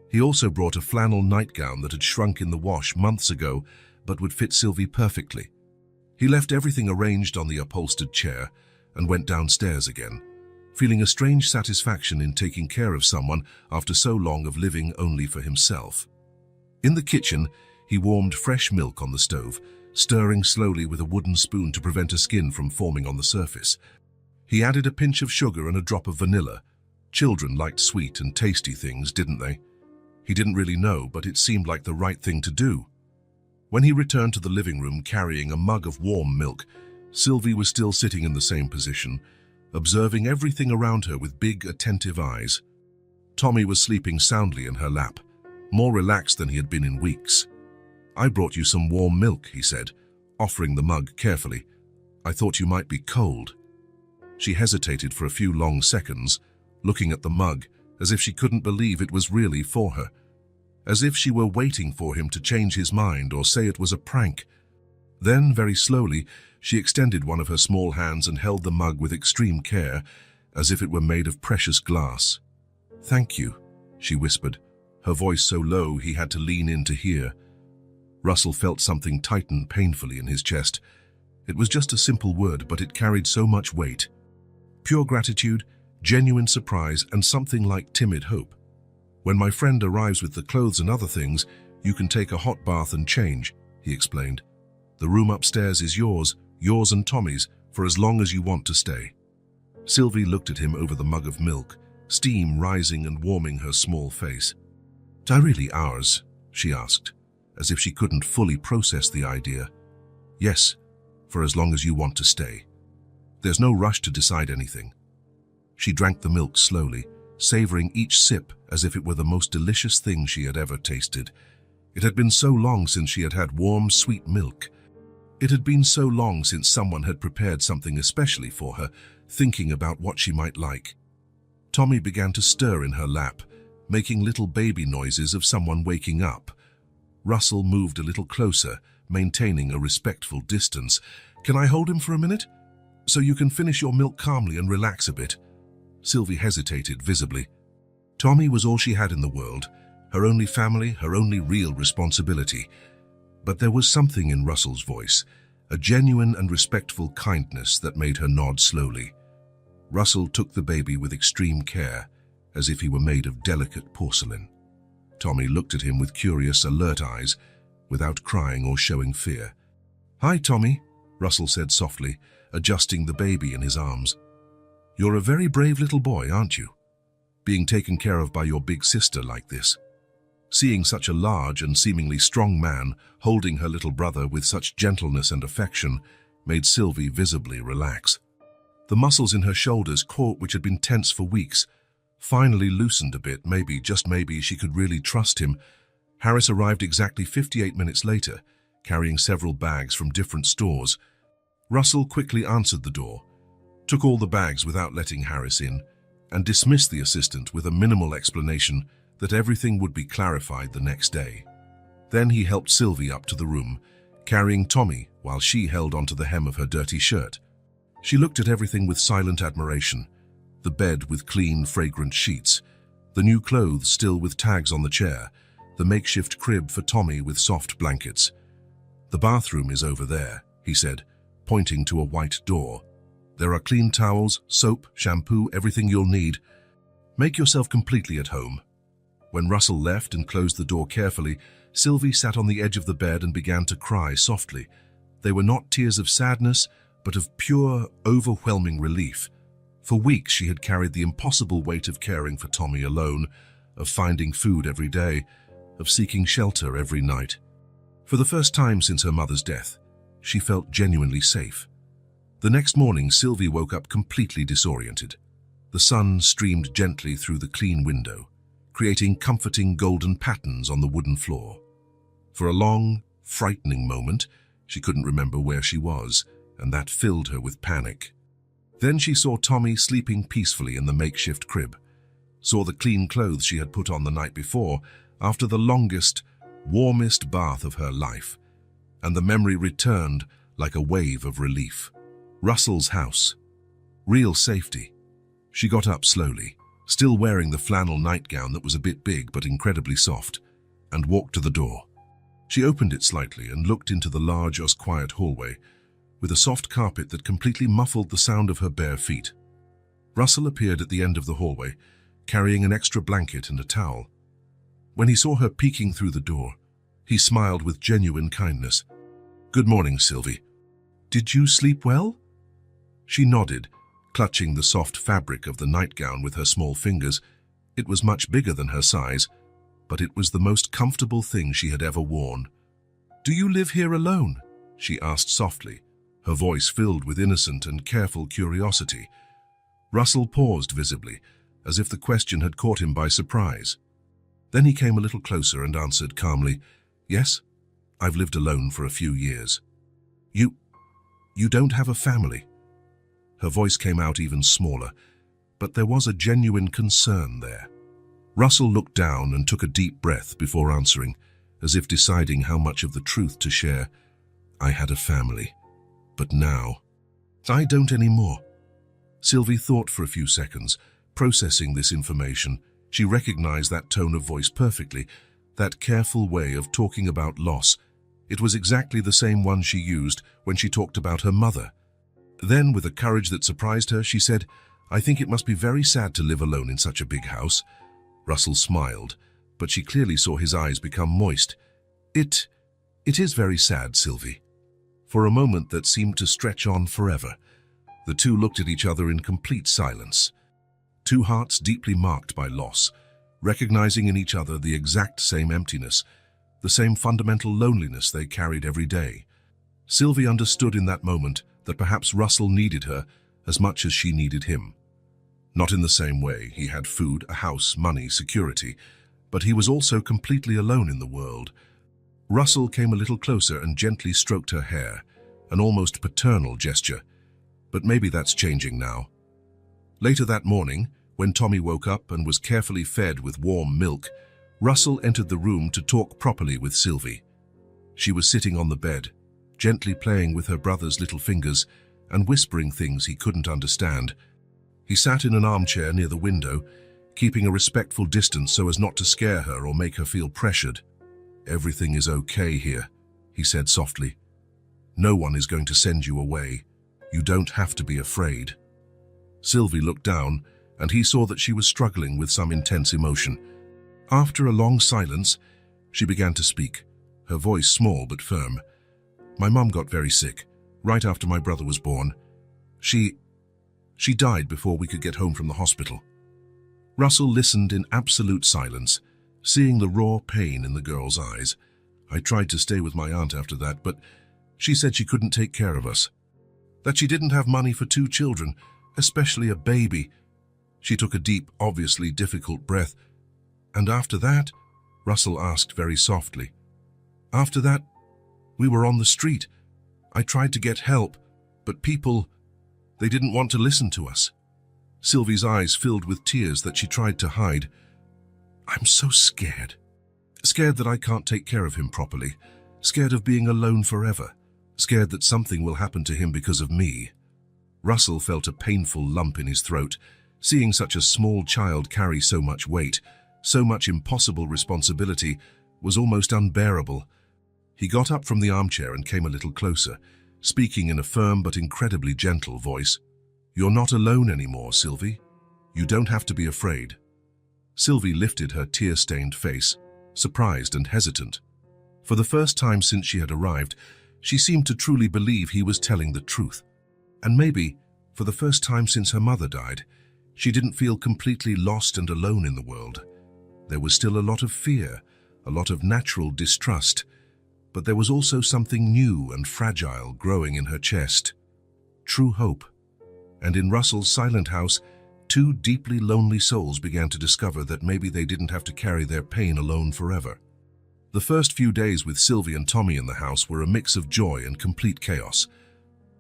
He also brought a flannel nightgown that had shrunk in the wash months ago, but would fit Sylvie perfectly. He left everything arranged on the upholstered chair and went downstairs again, feeling a strange satisfaction in taking care of someone after so long of living only for himself. In the kitchen, he warmed fresh milk on the stove, stirring slowly with a wooden spoon to prevent a skin from forming on the surface. He added a pinch of sugar and a drop of vanilla. Children liked sweet and tasty things, didn't they? He didn't really know, but it seemed like the right thing to do. When he returned to the living room carrying a mug of warm milk, Sylvie was still sitting in the same position, observing everything around her with big, attentive eyes. Tommy was sleeping soundly in her lap, more relaxed than he had been in weeks. "I brought you some warm milk," he said, offering the mug carefully. "I thought you might be cold." She hesitated for a few long seconds, looking at the mug, as if she couldn't believe it was really for her, as if she were waiting for him to change his mind or say it was a prank. Then, very slowly, she extended one of her small hands and held the mug with extreme care, as if it were made of precious glass. "Thank you," she whispered, her voice so low he had to lean in to hear. Russell felt something tighten painfully in his chest. It was just a simple word, but it carried so much weight. Pure gratitude, genuine surprise, and something like timid hope. "When my friend arrives with the clothes and other things, you can take a hot bath and change," he explained. "The room upstairs is yours and Tommy's, for as long as you want to stay." Sylvie looked at him over the mug of milk, steam rising and warming her small face. "Are really ours?" she asked, as if she couldn't fully process the idea. "Yes, for as long as you want to stay. There's no rush to decide anything." She drank the milk slowly, savoring each sip as if it were the most delicious thing she had ever tasted. It had been so long since she had had warm, sweet milk. It had been so long since someone had prepared something especially for her, thinking about what she might like. Tommy began to stir in her lap, making little baby noises of someone waking up. Russell moved a little closer, maintaining a respectful distance. "Can I hold him for a minute? So you can finish your milk calmly and relax a bit?" Sylvie hesitated visibly. Tommy was all she had in the world, her only family, her only real responsibility. But there was something in Russell's voice, a genuine and respectful kindness that made her nod slowly. Russell took the baby with extreme care, as if he were made of delicate porcelain. Tommy looked at him with curious, alert eyes, without crying or showing fear. "Hi, Tommy," Russell said softly, adjusting the baby in his arms. "You're a very brave little boy, aren't you? Being taken care of by your big sister like this." Seeing such a large and seemingly strong man holding her little brother with such gentleness and affection made Sylvie visibly relax. The muscles in her shoulders, which had been tense for weeks, finally loosened a bit. Maybe, just maybe, she could really trust him. Harris arrived exactly 58 minutes later, carrying several bags from different stores. Russell quickly answered the door, took all the bags without letting Harris in, and dismissed the assistant with a minimal explanation that everything would be clarified the next day. Then he helped Sylvie up to the room, carrying Tommy while she held onto the hem of her dirty shirt. She looked at everything with silent admiration, the bed with clean, fragrant sheets, the new clothes still with tags on the chair, the makeshift crib for Tommy with soft blankets. "The bathroom is over there," he said, pointing to a white door. "There are clean towels, soap, shampoo, everything you'll need. Make yourself completely at home." When Russell left and closed the door carefully, Sylvie sat on the edge of the bed and began to cry softly. They were not tears of sadness, but of pure, overwhelming relief. For weeks she had carried the impossible weight of caring for Tommy alone, of finding food every day, of seeking shelter every night. For the first time since her mother's death, she felt genuinely safe. The next morning, Sylvie woke up completely disoriented. The sun streamed gently through the clean window, creating comforting golden patterns on the wooden floor. For a long, frightening moment, she couldn't remember where she was, and that filled her with panic. Then she saw Tommy sleeping peacefully in the makeshift crib, saw the clean clothes she had put on the night before after the longest, warmest bath of her life, and the memory returned like a wave of relief. Russell's house. Real safety. She got up slowly, still wearing the flannel nightgown that was a bit big but incredibly soft, and walked to the door. She opened it slightly and looked into the large, quiet hallway, with a soft carpet that completely muffled the sound of her bare feet. Russell appeared at the end of the hallway, carrying an extra blanket and a towel. When he saw her peeking through the door, he smiled with genuine kindness. "Good morning, Sylvie. Did you sleep well?" She nodded, clutching the soft fabric of the nightgown with her small fingers. It was much bigger than her size, but it was the most comfortable thing she had ever worn. "Do you live here alone?" she asked softly, her voice filled with innocent and careful curiosity. Russell paused visibly, as if the question had caught him by surprise. Then he came a little closer and answered calmly, "Yes, I've lived alone for a few years." You don't have a family?" Her voice came out even smaller, but there was a genuine concern there. Russell looked down and took a deep breath before answering, as if deciding how much of the truth to share. "I had a family, but now I don't anymore." Sylvie thought for a few seconds, processing this information. She recognized that tone of voice perfectly, that careful way of talking about loss. It was exactly the same one she used when she talked about her mother. Then, with a courage that surprised her, she said, "I think it must be very sad to live alone in such a big house." Russell smiled, but she clearly saw his eyes become moist. It is very sad, Sylvie." For a moment that seemed to stretch on forever, the two looked at each other in complete silence. Two hearts deeply marked by loss, recognizing in each other the exact same emptiness, the same fundamental loneliness they carried every day. Sylvie understood in that moment that perhaps Russell needed her as much as she needed him. Not in the same way. He had food, a house, money, security, but he was also completely alone in the world. Russell came a little closer and gently stroked her hair, an almost paternal gesture. But maybe that's changing now. Later that morning, when Tommy woke up and was carefully fed with warm milk, Russell entered the room to talk properly with Sylvie. She was sitting on the bed, gently playing with her brother's little fingers and whispering things he couldn't understand. He sat in an armchair near the window, keeping a respectful distance so as not to scare her or make her feel pressured. "Everything is okay here," he said softly. "No one is going to send you away. You don't have to be afraid." Sylvie looked down, and he saw that she was struggling with some intense emotion. After a long silence, she began to speak, her voice small but firm. "My mum got very sick, right after my brother was born. She died before we could get home from the hospital." Russell listened in absolute silence, seeing the raw pain in the girl's eyes. "I tried to stay with my aunt after that, but she said she couldn't take care of us. That she didn't have money for 2 children, especially a baby." She took a deep, obviously difficult breath. "And after that?" Russell asked very softly. "After that, we were on the street. I tried to get help, but people, they didn't want to listen to us." Sylvie's eyes filled with tears that she tried to hide. "I'm so scared. Scared that I can't take care of him properly. Scared of being alone forever. Scared that something will happen to him because of me." Russell felt a painful lump in his throat. Seeing such a small child carry so much weight, so much impossible responsibility, was almost unbearable. He got up from the armchair and came a little closer, speaking in a firm but incredibly gentle voice. "You're not alone anymore, Sylvie. You don't have to be afraid." Sylvie lifted her tear-stained face, surprised and hesitant. For the first time since she had arrived, she seemed to truly believe he was telling the truth. And maybe, for the first time since her mother died, she didn't feel completely lost and alone in the world. There was still a lot of fear, a lot of natural distrust, but there was also something new and fragile growing in her chest. True hope. And in Russell's silent house, two deeply lonely souls began to discover that maybe they didn't have to carry their pain alone forever. The first few days with Sylvie and Tommy in the house were a mix of joy and complete chaos.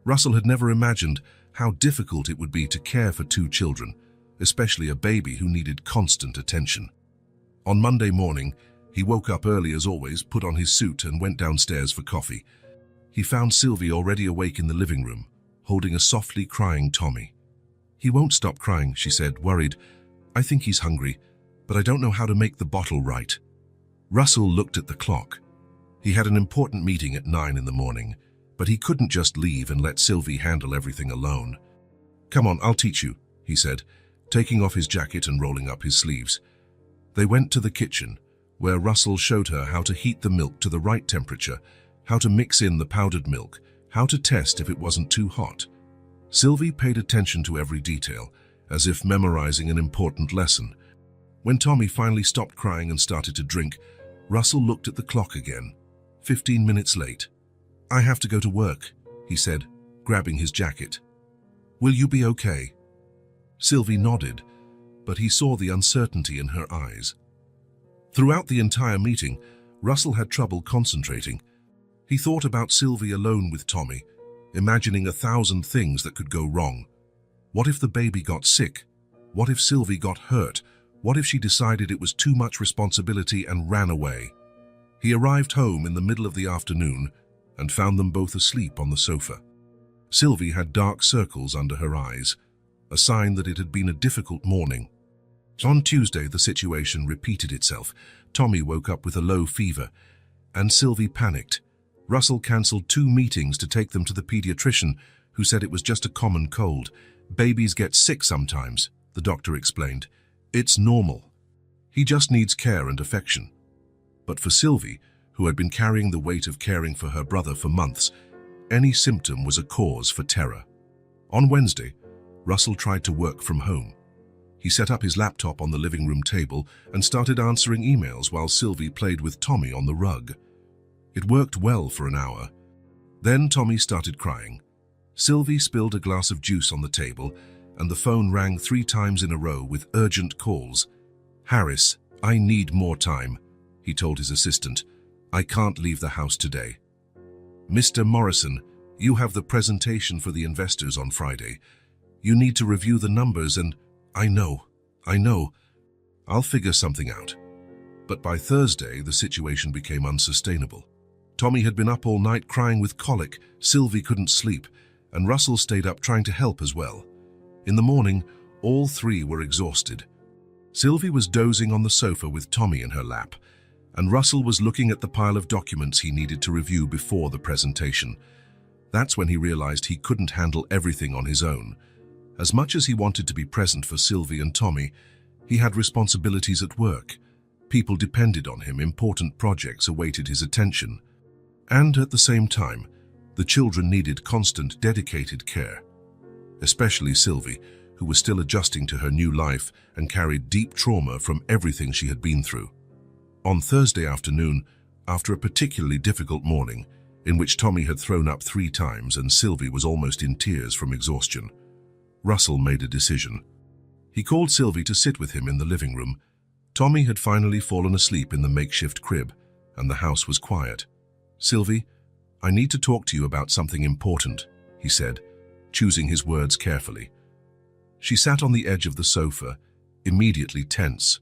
Russell had never imagined how difficult it would be to care for two children, especially a baby who needed constant attention. On Monday morning, he woke up early as always, put on his suit and went downstairs for coffee. He found Sylvie already awake in the living room, holding a softly crying Tommy. "He won't stop crying," she said, worried. "I think he's hungry, but I don't know how to make the bottle right." Russell looked at the clock. He had an important meeting at 9 in the morning, but he couldn't just leave and let Sylvie handle everything alone. "Come on, I'll teach you," he said, taking off his jacket and rolling up his sleeves. They went to the kitchen, where Russell showed her how to heat the milk to the right temperature, how to mix in the powdered milk, how to test if it wasn't too hot. Sylvie paid attention to every detail, as if memorizing an important lesson. When Tommy finally stopped crying and started to drink, Russell looked at the clock again. 15 minutes late. "I have to go to work," he said, grabbing his jacket. "Will you be okay?" Sylvie nodded, but he saw the uncertainty in her eyes. Throughout the entire meeting, Russell had trouble concentrating. He thought about Sylvie alone with Tommy, imagining 1,000 things that could go wrong. What if the baby got sick? What if Sylvie got hurt? What if she decided it was too much responsibility and ran away? He arrived home in the middle of the afternoon and found them both asleep on the sofa. Sylvie had dark circles under her eyes, a sign that it had been a difficult morning. On Tuesday, the situation repeated itself. Tommy woke up with a low fever, and Sylvie panicked. Russell cancelled 2 meetings to take them to the pediatrician, who said it was just a common cold. "Babies get sick sometimes," the doctor explained. "It's normal. He just needs care and affection." But for Sylvie, who had been carrying the weight of caring for her brother for months, any symptom was a cause for terror. On Wednesday, Russell tried to work from home. He set up his laptop on the living room table and started answering emails while Sylvie played with Tommy on the rug. It worked well for an hour. Then Tommy started crying. Sylvie spilled a glass of juice on the table, and the phone rang 3 times in a row with urgent calls. "Harris, I need more time," he told his assistant. "I can't leave the house today." "Mr. Morrison, you have the presentation for the investors on Friday. You need to review the numbers and—" I know. I'll figure something out." But by Thursday, the situation became unsustainable. Tommy had been up all night crying with colic, Sylvie couldn't sleep, and Russell stayed up trying to help as well. In the morning, all 3 were exhausted. Sylvie was dozing on the sofa with Tommy in her lap, and Russell was looking at the pile of documents he needed to review before the presentation. That's when he realized he couldn't handle everything on his own. As much as he wanted to be present for Sylvie and Tommy, he had responsibilities at work. People depended on him, important projects awaited his attention. And at the same time, the children needed constant, dedicated care. Especially Sylvie, who was still adjusting to her new life and carried deep trauma from everything she had been through. On Thursday afternoon, after a particularly difficult morning, in which Tommy had thrown up 3 times and Sylvie was almost in tears from exhaustion, Russell made a decision. He called Sylvie to sit with him in the living room. Tommy had finally fallen asleep in the makeshift crib, and the house was quiet. "Sylvie, I need to talk to you about something important," he said, choosing his words carefully. She sat on the edge of the sofa, immediately tense.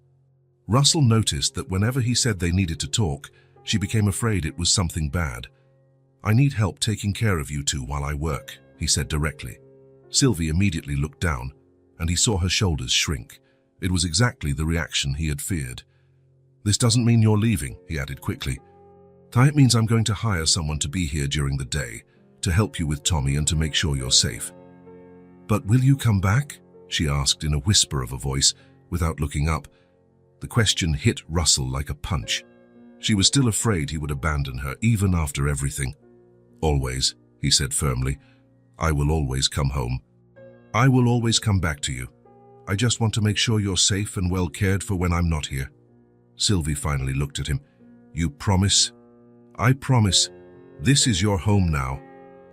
Russell noticed that whenever he said they needed to talk, she became afraid it was something bad. "I need help taking care of you 2 while I work," he said directly. Sylvie immediately looked down, and he saw her shoulders shrink. It was exactly the reaction he had feared. "This doesn't mean you're leaving," he added quickly. That means I'm going to hire someone to be here during the day, to help you with Tommy and to make sure you're safe. But will you come back? She asked in a whisper of a voice, without looking up. The question hit Russell like a punch. She was still afraid he would abandon her, even after everything. Always, he said firmly. I will always come home. I will always come back to you. I just want to make sure you're safe and well cared for when I'm not here. Sylvie finally looked at him. You promise? I promise. This is your home now,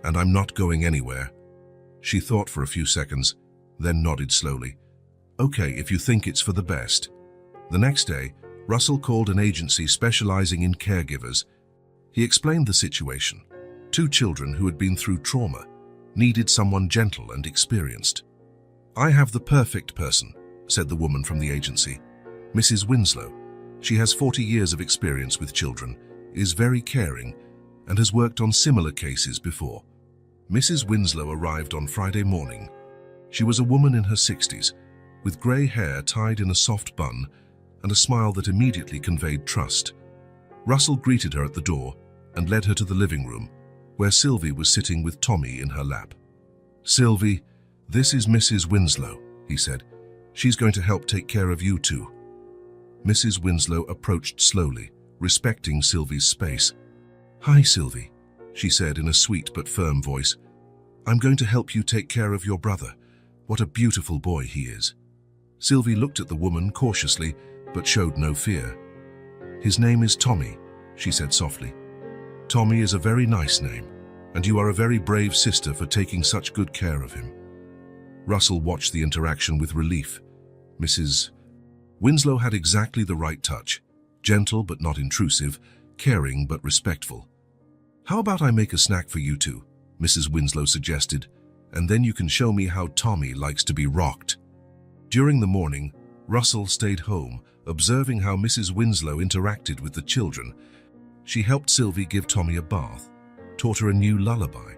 and I'm not going anywhere. She thought for a few seconds, then nodded slowly. Okay, if you think it's for the best. The next day, Russell called an agency specializing in caregivers. He explained the situation. 2 children who had been through trauma needed someone gentle and experienced. I have the perfect person, said the woman from the agency. Mrs. Winslow. She has 40 years of experience with children, is very caring, and has worked on similar cases before. Mrs. Winslow arrived on Friday morning. She was a woman in her 60s, with grey hair tied in a soft bun and a smile that immediately conveyed trust. Russell greeted her at the door and led her to the living room, where Sylvie was sitting with Tommy in her lap. Sylvie, this is Mrs. Winslow, he said. She's going to help take care of you two. Mrs. Winslow approached slowly, respecting Sylvie's space. Hi, Sylvie, she said in a sweet but firm voice. I'm going to help you take care of your brother. What a beautiful boy he is. Sylvie looked at the woman cautiously, but showed no fear. His name is Tommy, she said softly. Tommy is a very nice name, and you are a very brave sister for taking such good care of him. Russell watched the interaction with relief. Mrs. Winslow had exactly the right touch, gentle but not intrusive, caring but respectful. How about I make a snack for you two, Mrs. Winslow suggested, and then you can show me how Tommy likes to be rocked. During the morning, Russell stayed home, observing how Mrs. Winslow interacted with the children. She helped Sylvie give Tommy a bath, taught her a new lullaby,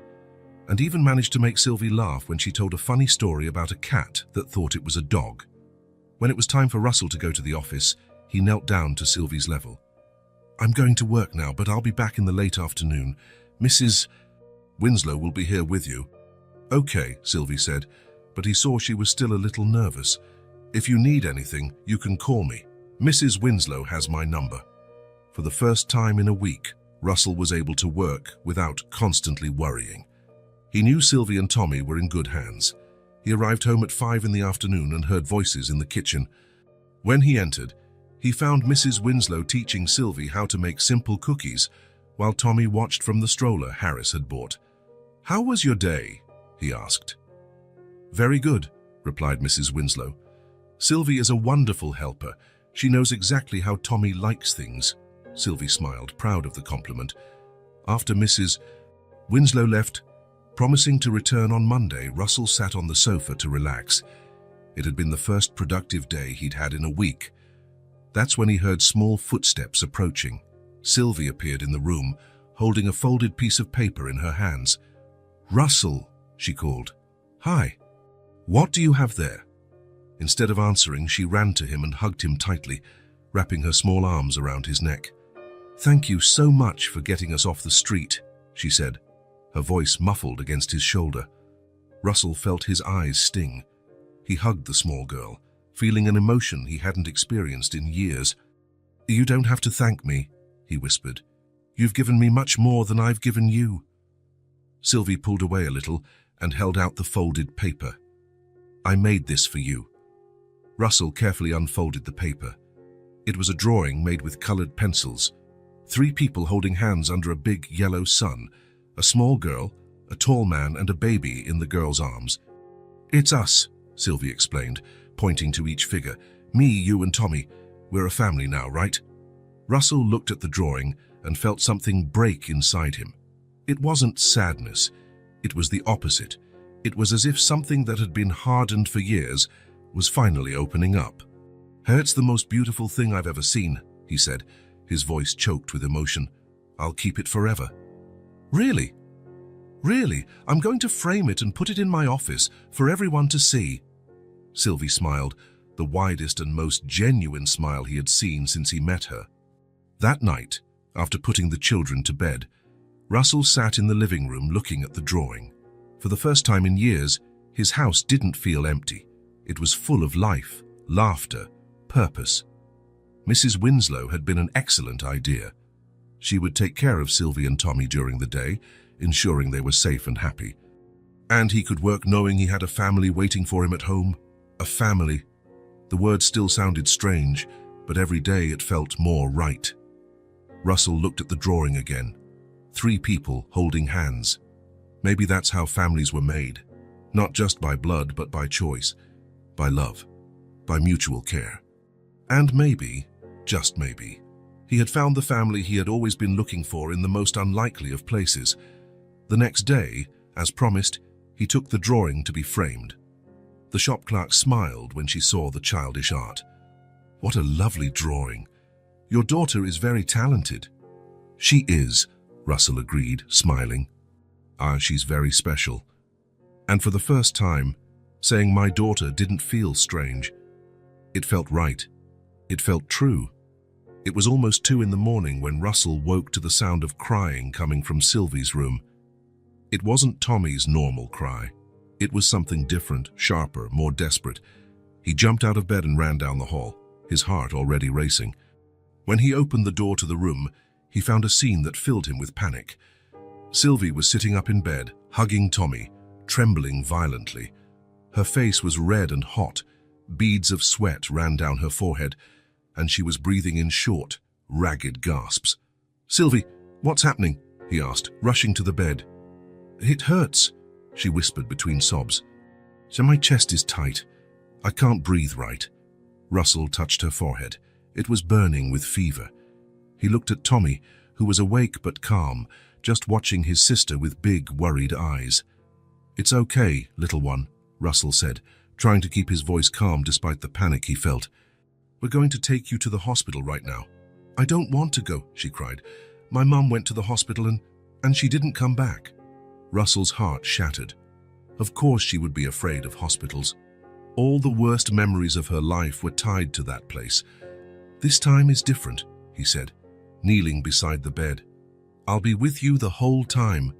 and even managed to make Sylvie laugh when she told a funny story about a cat that thought it was a dog. When it was time for Russell to go to the office, he knelt down to Sylvie's level. I'm going to work now, but I'll be back in the late afternoon. Mrs. Winslow will be here with you. Okay, Sylvie said, but he saw she was still a little nervous. If you need anything, you can call me. Mrs. Winslow has my number. For the first time in a week, Russell was able to work without constantly worrying. He knew Sylvie and Tommy were in good hands. He arrived home at 5 in the afternoon and heard voices in the kitchen. When he entered, he found Mrs. Winslow teaching Sylvie how to make simple cookies, while Tommy watched from the stroller Harris had bought. How was your day? He asked. Very good, replied Mrs. Winslow. Sylvie is a wonderful helper. She knows exactly how Tommy likes things. Sylvie smiled, proud of the compliment. After Mrs. Winslow left, promising to return on Monday, Russell sat on the sofa to relax. It had been the first productive day he'd had in a week. That's when he heard small footsteps approaching. Sylvie appeared in the room, holding a folded piece of paper in her hands. Russell, she called. Hi. What do you have there? Instead of answering, she ran to him and hugged him tightly, wrapping her small arms around his neck. Thank you so much for getting us off the street, she said, her voice muffled against his shoulder. Russell felt his eyes sting. He hugged the small girl, feeling an emotion he hadn't experienced in years. You don't have to thank me, he whispered. You've given me much more than I've given you. Sylvie pulled away a little and held out the folded paper. I made this for you. Russell carefully unfolded the paper. It was a drawing made with colored pencils. 3 people holding hands under a big yellow sun, a small girl, a tall man, and a baby in the girl's arms. It's us, Sylvie explained, pointing to each figure. Me, you, and Tommy. We're a family now, right? Russell looked at the drawing and felt something break inside him. It wasn't sadness. It was the opposite. It was as if something that had been hardened for years was finally opening up. It's the most beautiful thing I've ever seen, he said, his voice choked with emotion. I'll keep it forever. Really? Really? I'm going to frame it and put it in my office for everyone to see. Sylvie smiled, the widest and most genuine smile he had seen since he met her. That night, After putting the children to bed, Russell sat in the living room looking at the drawing. For the first time in years, his house didn't feel empty. It was full of life, laughter, purpose. Mrs. Winslow had been an excellent idea. She would take care of Sylvie and Tommy during the day, ensuring they were safe and happy. And he could work knowing he had a family waiting for him at home. A family. The word still sounded strange, but every day it felt more right. Russell looked at the drawing again. 3 people holding hands. Maybe that's how families were made. Not just by blood, but by choice, by love, by mutual care. And maybe, just maybe, he had found the family he had always been looking for in the most unlikely of places. The next day, as promised, he took the drawing to be framed. The shop clerk smiled when she saw the childish art. "What a lovely drawing. Your daughter is very talented." "She is," Russell agreed, smiling. She's very special." And for the first time, saying my daughter didn't feel strange. It felt right. It felt true. It was almost 2 in the morning when Russell woke to the sound of crying coming from Sylvie's room. It wasn't Tommy's normal cry. It was something different, sharper, more desperate. He jumped out of bed and ran down the hall, his heart already racing. When he opened the door to the room, he found a scene that filled him with panic. Sylvie was sitting up in bed, hugging Tommy, trembling violently. Her face was red and hot. Beads of sweat ran down her forehead, and she was breathing in short, ragged gasps. "Sylvie, what's happening?" he asked, rushing to the bed. "It hurts," she whispered between sobs. "So my chest is tight. I can't breathe right." Russell touched her forehead. It was burning with fever. He looked at Tommy, who was awake but calm, just watching his sister with big, worried eyes. "It's okay, little one," Russell said, trying to keep his voice calm despite the panic he felt. "We're going to take you to the hospital right now." "I don't want to go," she cried. "My mum went to the hospital and she didn't come back." Russell's heart shattered. Of course she would be afraid of hospitals. All the worst memories of her life were tied to that place. "This time is different," he said, kneeling beside the bed. "I'll be with you the whole time.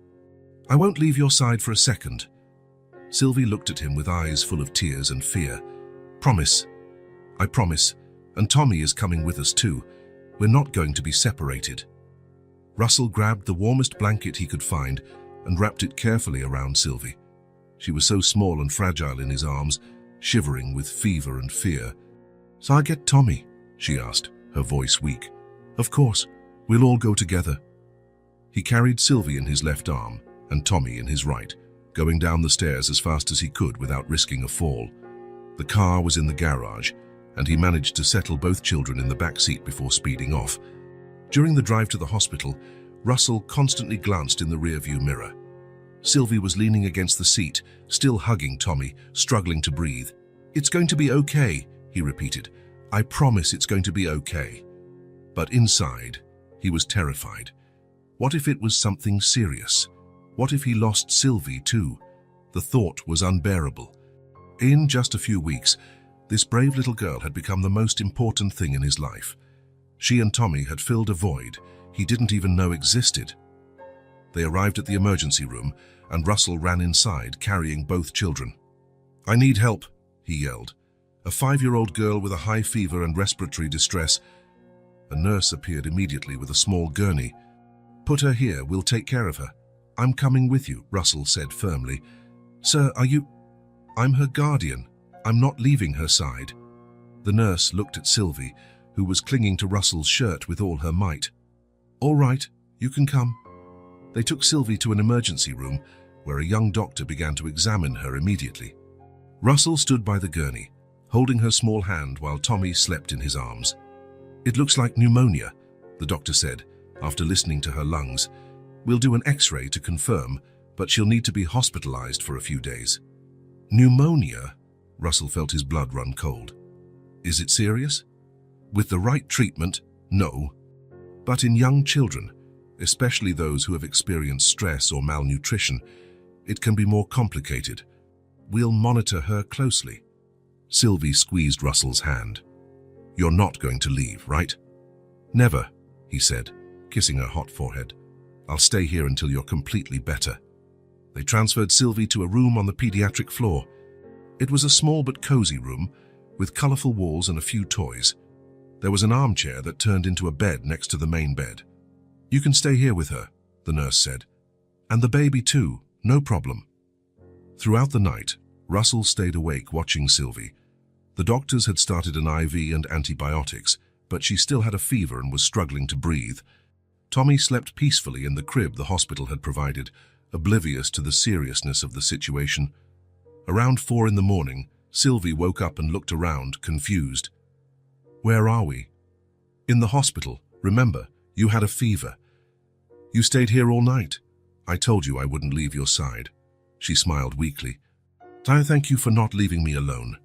I won't leave your side for a second." Sylvie looked at him with eyes full of tears and fear. "Promise." "I promise. And Tommy is coming with us too. We're not going to be separated." Russell grabbed the warmest blanket he could find and wrapped it carefully around Sylvie. She was so small and fragile in his arms, shivering with fever and fear. "So I get Tommy?" she asked, her voice weak. "Of course. We'll all go together." He carried Sylvie in his left arm and Tommy in his right, going down the stairs as fast as he could without risking a fall. The car was in the garage, and he managed to settle both children in the back seat before speeding off. During the drive to the hospital, Russell constantly glanced in the rearview mirror. Sylvie was leaning against the seat, still hugging Tommy, struggling to breathe. "It's going to be okay," he repeated. "I promise it's going to be okay." But inside, he was terrified. What if it was something serious? What if he lost Sylvie too? The thought was unbearable. In just a few weeks, this brave little girl had become the most important thing in his life. She and Tommy had filled a void he didn't even know existed. They arrived at the emergency room, and Russell ran inside, carrying both children. "I need help," he yelled. "A 5-year-old girl with a high fever and respiratory distress." A nurse appeared immediately with a small gurney. "Put her here, we'll take care of her." "I'm coming with you," Russell said firmly. "Sir, are you—" "I'm her guardian. I'm not leaving her side." The nurse looked at Sylvie, who was clinging to Russell's shirt with all her might. "All right, you can come." They took Sylvie to an emergency room, where a young doctor began to examine her immediately. Russell stood by the gurney, holding her small hand while Tommy slept in his arms. "It looks like pneumonia," the doctor said, after listening to her lungs. "We'll do an X-ray to confirm, but she'll need to be hospitalized for a few days." "Pneumonia?" Russell felt his blood run cold. "Is it serious?" "With the right treatment, no. But in young children, especially those who have experienced stress or malnutrition, it can be more complicated. We'll monitor her closely." Sylvie squeezed Russell's hand. "You're not going to leave, right?" "Never," he said, kissing her hot forehead. "I'll stay here until you're completely better." They transferred Sylvie to a room on the pediatric floor. It was a small but cozy room, with colorful walls and a few toys. There was an armchair that turned into a bed next to the main bed. "You can stay here with her," the nurse said. "And the baby too, no problem." Throughout the night, Russell stayed awake watching Sylvie. The doctors had started an IV and antibiotics, but she still had a fever and was struggling to breathe. Tommy slept peacefully in the crib the hospital had provided, oblivious to the seriousness of the situation. Around 4 in the morning, Sylvie woke up and looked around, confused. "Where are we?" "In the hospital. Remember, you had a fever. You stayed here all night. I told you I wouldn't leave your side." She smiled weakly. "I thank you for not leaving me alone."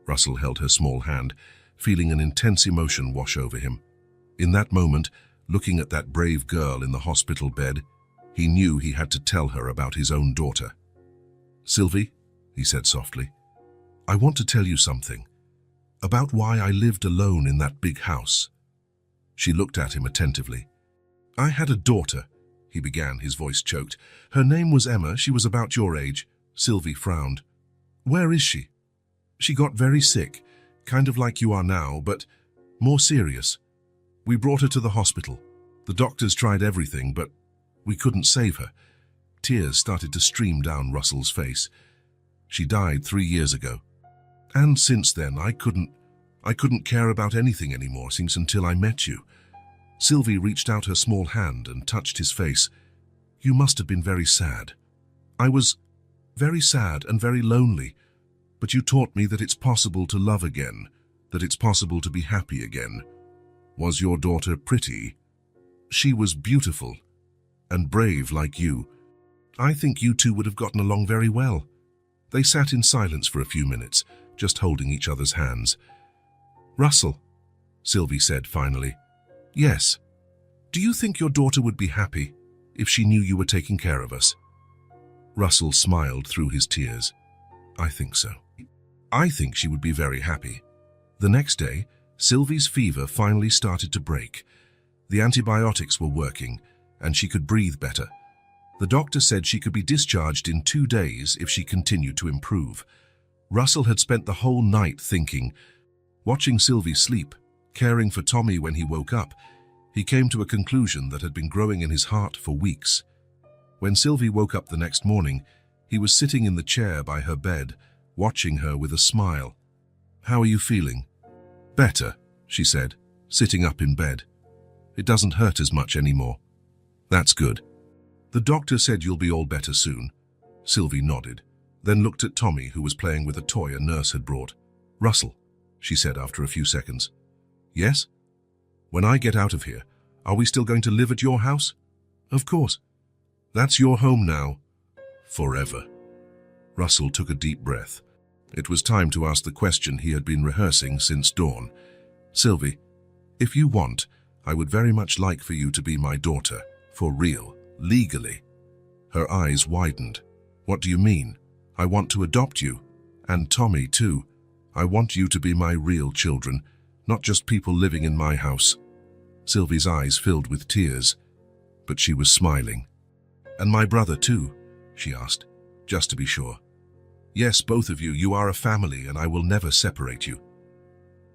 Russell held her small hand, feeling an intense emotion wash over him. In that moment, looking at that brave girl in the hospital bed, he knew he had to tell her about his own daughter. "Sylvie," he said softly, "I want to tell you something. About why I lived alone in that big house." She looked at him attentively. "I had a daughter," he began, his voice choked. "Her name was Emma. She was about your age." Sylvie frowned. "Where is she?" "She got very sick, kind of like you are now, but more serious. We brought her to the hospital. The doctors tried everything, but we couldn't save her." Tears started to stream down Russell's face. "She died 3 years ago. And since then, I couldn't care about anything anymore since until I met you." Sylvie reached out her small hand and touched his face. "You must have been very sad." "I was very sad and very lonely, but you taught me that it's possible to love again, that it's possible to be happy again." "Was your daughter pretty?" "She was beautiful and brave like you. I think you two would have gotten along very well." They sat in silence for a few minutes, just holding each other's hands. "Russell," Sylvie said finally. "Yes. Do you think your daughter would be happy if she knew you were taking care of us?" Russell smiled through his tears. "I think so. I think she would be very happy." The next day, Sylvie's fever finally started to break. The antibiotics were working, and she could breathe better. The doctor said she could be discharged in 2 days if she continued to improve. Russell had spent the whole night thinking. Watching Sylvie sleep, caring for Tommy when he woke up, he came to a conclusion that had been growing in his heart for weeks. When Sylvie woke up the next morning, he was sitting in the chair by her bed, watching her with a smile. "How are you feeling?" "Better," she said, sitting up in bed. "It doesn't hurt as much anymore." "That's good. The doctor said you'll be all better soon." Sylvie nodded, then looked at Tommy, who was playing with a toy a nurse had brought. "Russell," she said after a few seconds. "Yes? When I get out of here, are we still going to live at your house?" "Of course. That's your home now. Forever." Russell took a deep breath. It was time to ask the question he had been rehearsing since dawn. "Sylvie, if you want, I would very much like for you to be my daughter, for real, legally." Her eyes widened. "What do you mean?" "I want to adopt you. And Tommy, too. I want you to be my real children, not just people living in my house." Sylvie's eyes filled with tears, but she was smiling. "And my brother, too?" she asked, just to be sure. "Yes, both of you. You are a family, and I will never separate you."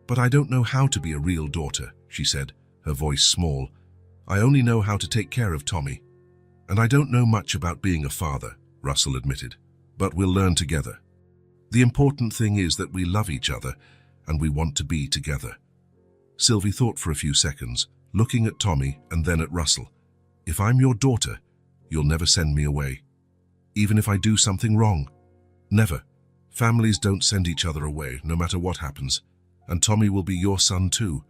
"But I don't know how to be a real daughter," she said, her voice small. "I only know how to take care of Tommy. And I don't know much about being a father," Russell admitted. "But we'll learn together. The important thing is that we love each other, and we want to be together." Sylvie thought for a few seconds, looking at Tommy and then at Russell. "If I'm your daughter, you'll never send me away. Even if I do something wrong?" "Never. Families don't send each other away, no matter what happens. And Tommy will be your son too.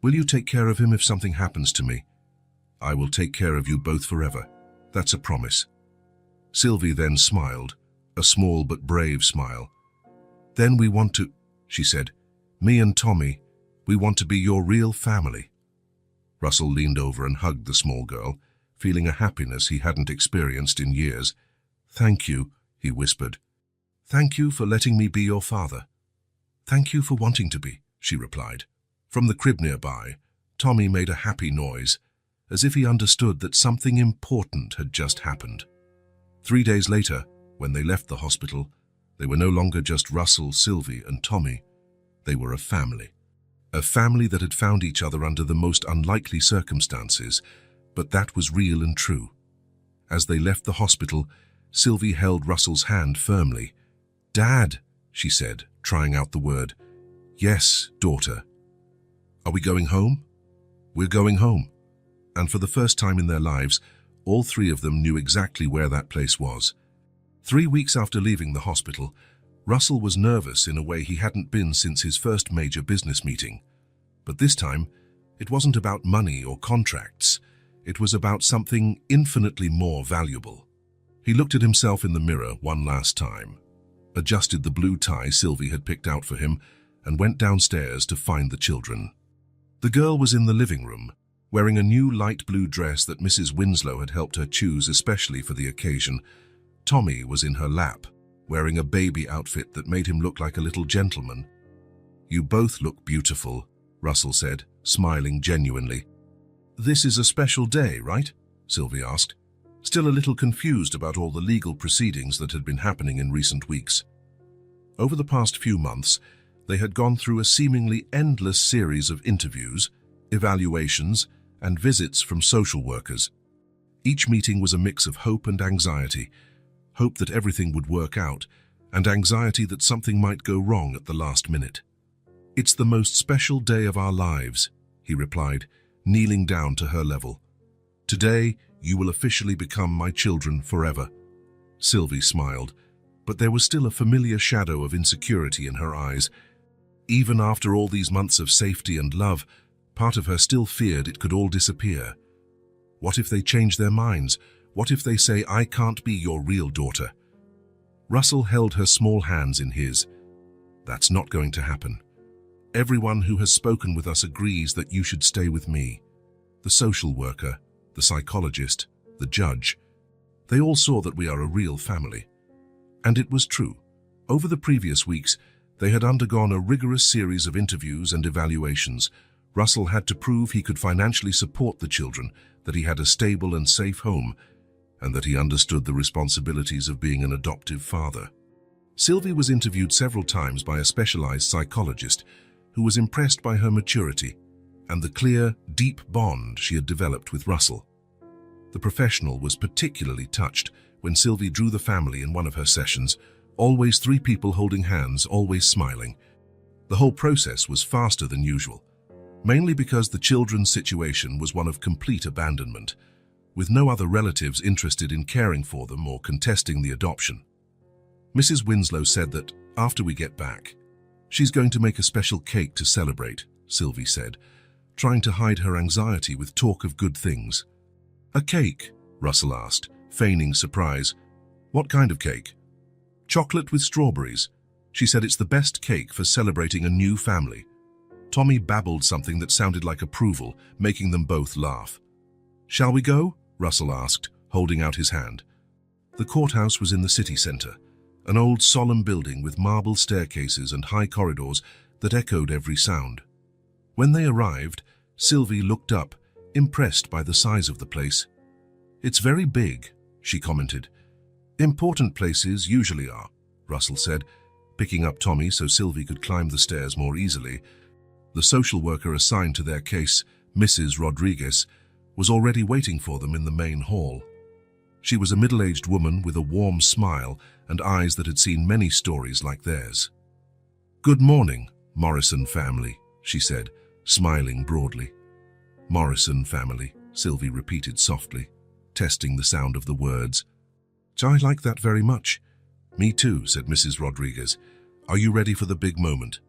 Will you take care of him if something happens to me?" "I will take care of you both forever. That's a promise." Sylvie then smiled, a small but brave smile. "Then we want to," she said, "me and Tommy, we want to be your real family." Russell leaned over and hugged the small girl, feeling a happiness he hadn't experienced in years. "Thank you," he whispered. "Thank you for letting me be your father." "Thank you for wanting to be," she replied. From the crib nearby, Tommy made a happy noise, as if he understood that something important had just happened. 3 days later, when they left the hospital, they were no longer just Russell, Sylvie, and Tommy. They were a family. A family that had found each other under the most unlikely circumstances, but that was real and true. As they left the hospital, Sylvie held Russell's hand firmly. "Dad," she said, trying out the word. "Yes, daughter." "Are we going home?" "We're going home." And for the first time in their lives, all three of them knew exactly where that place was. 3 weeks after leaving the hospital, Russell was nervous in a way he hadn't been since his first major business meeting. But this time, it wasn't about money or contracts. It was about something infinitely more valuable. He looked at himself in the mirror one last time, adjusted the blue tie Sylvie had picked out for him, and went downstairs to find the children. The girl was in the living room, wearing a new light blue dress that Mrs. Winslow had helped her choose especially for the occasion. Tommy was in her lap, wearing a baby outfit that made him look like a little gentleman. "You both look beautiful," Russell said, smiling genuinely. "This is a special day, right?" Sylvie asked, still a little confused about all the legal proceedings that had been happening in recent weeks. Over the past few months, they had gone through a seemingly endless series of interviews, evaluations, and visits from social workers. Each meeting was a mix of hope and anxiety, hope that everything would work out, and anxiety that something might go wrong at the last minute. "It's the most special day of our lives," he replied, kneeling down to her level. "Today, you will officially become my children forever." Sylvie smiled, but there was still a familiar shadow of insecurity in her eyes. Even after all these months of safety and love, part of her still feared it could all disappear. What if they change their minds? What if they say, "I can't be your real daughter"? Russell held her small hands in his. "That's not going to happen. Everyone who has spoken with us agrees that you should stay with me. The social worker, the psychologist, the judge. They all saw that we are a real family." And it was true. Over the previous weeks, they had undergone a rigorous series of interviews and evaluations. Russell had to prove he could financially support the children, that he had a stable and safe home, and that he understood the responsibilities of being an adoptive father. Sylvie was interviewed several times by a specialized psychologist who was impressed by her maturity and the clear, deep bond she had developed with Russell. The professional was particularly touched when Sylvie drew the family in one of her sessions, always 3 people holding hands, always smiling. The whole process was faster than usual, mainly because the children's situation was one of complete abandonment, with no other relatives interested in caring for them or contesting the adoption. Mrs. Winslow said that, after we get back, she's going to make a special cake to celebrate, Sylvie said, trying to hide her anxiety with talk of good things. "A cake?" Russell asked, feigning surprise. "What kind of cake?" "Chocolate with strawberries. She said it's the best cake for celebrating a new family." Tommy babbled something that sounded like approval, making them both laugh. "Shall we go?" Russell asked, holding out his hand. The courthouse was in the city center, an old solemn building with marble staircases and high corridors that echoed every sound. When they arrived, Sylvie looked up, impressed by the size of the place. "It's very big," she commented. "Important places usually are," Russell said, picking up Tommy so Sylvie could climb the stairs more easily. The social worker assigned to their case, Mrs. Rodriguez, was already waiting for them in the main hall. She was a middle-aged woman with a warm smile and eyes that had seen many stories like theirs. "Good morning, Morrison family," she said, smiling broadly. "Morrison family," Sylvie repeated softly, testing the sound of the words. "I like that very much." "Me too," said Mrs. Rodriguez. "Are you ready for the big moment?"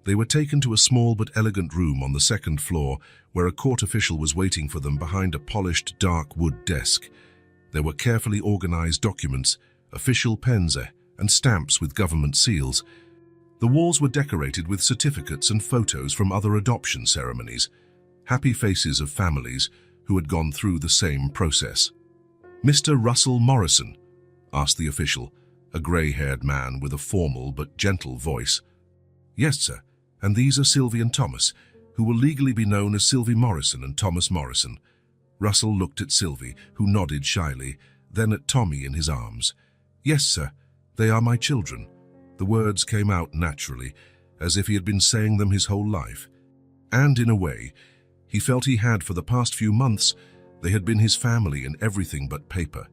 They were taken to a small but elegant room on the second floor where a court official was waiting for them behind a polished dark wood desk. There were carefully organized documents, official pens, and stamps with government seals. The walls were decorated with certificates and photos from other adoption ceremonies, happy faces of families who had gone through the same process. "Mr. Russell Morrison?" asked the official, a grey-haired man with a formal but gentle voice. "Yes, sir. And these are Sylvie and Thomas, who will legally be known as Sylvie Morrison and Thomas Morrison." Russell looked at Sylvie, who nodded shyly, then at Tommy in his arms. "Yes, sir, they are my children." The words came out naturally, as if he had been saying them his whole life. And in a way, he felt he had for the past few months. They had been his family in everything but paper.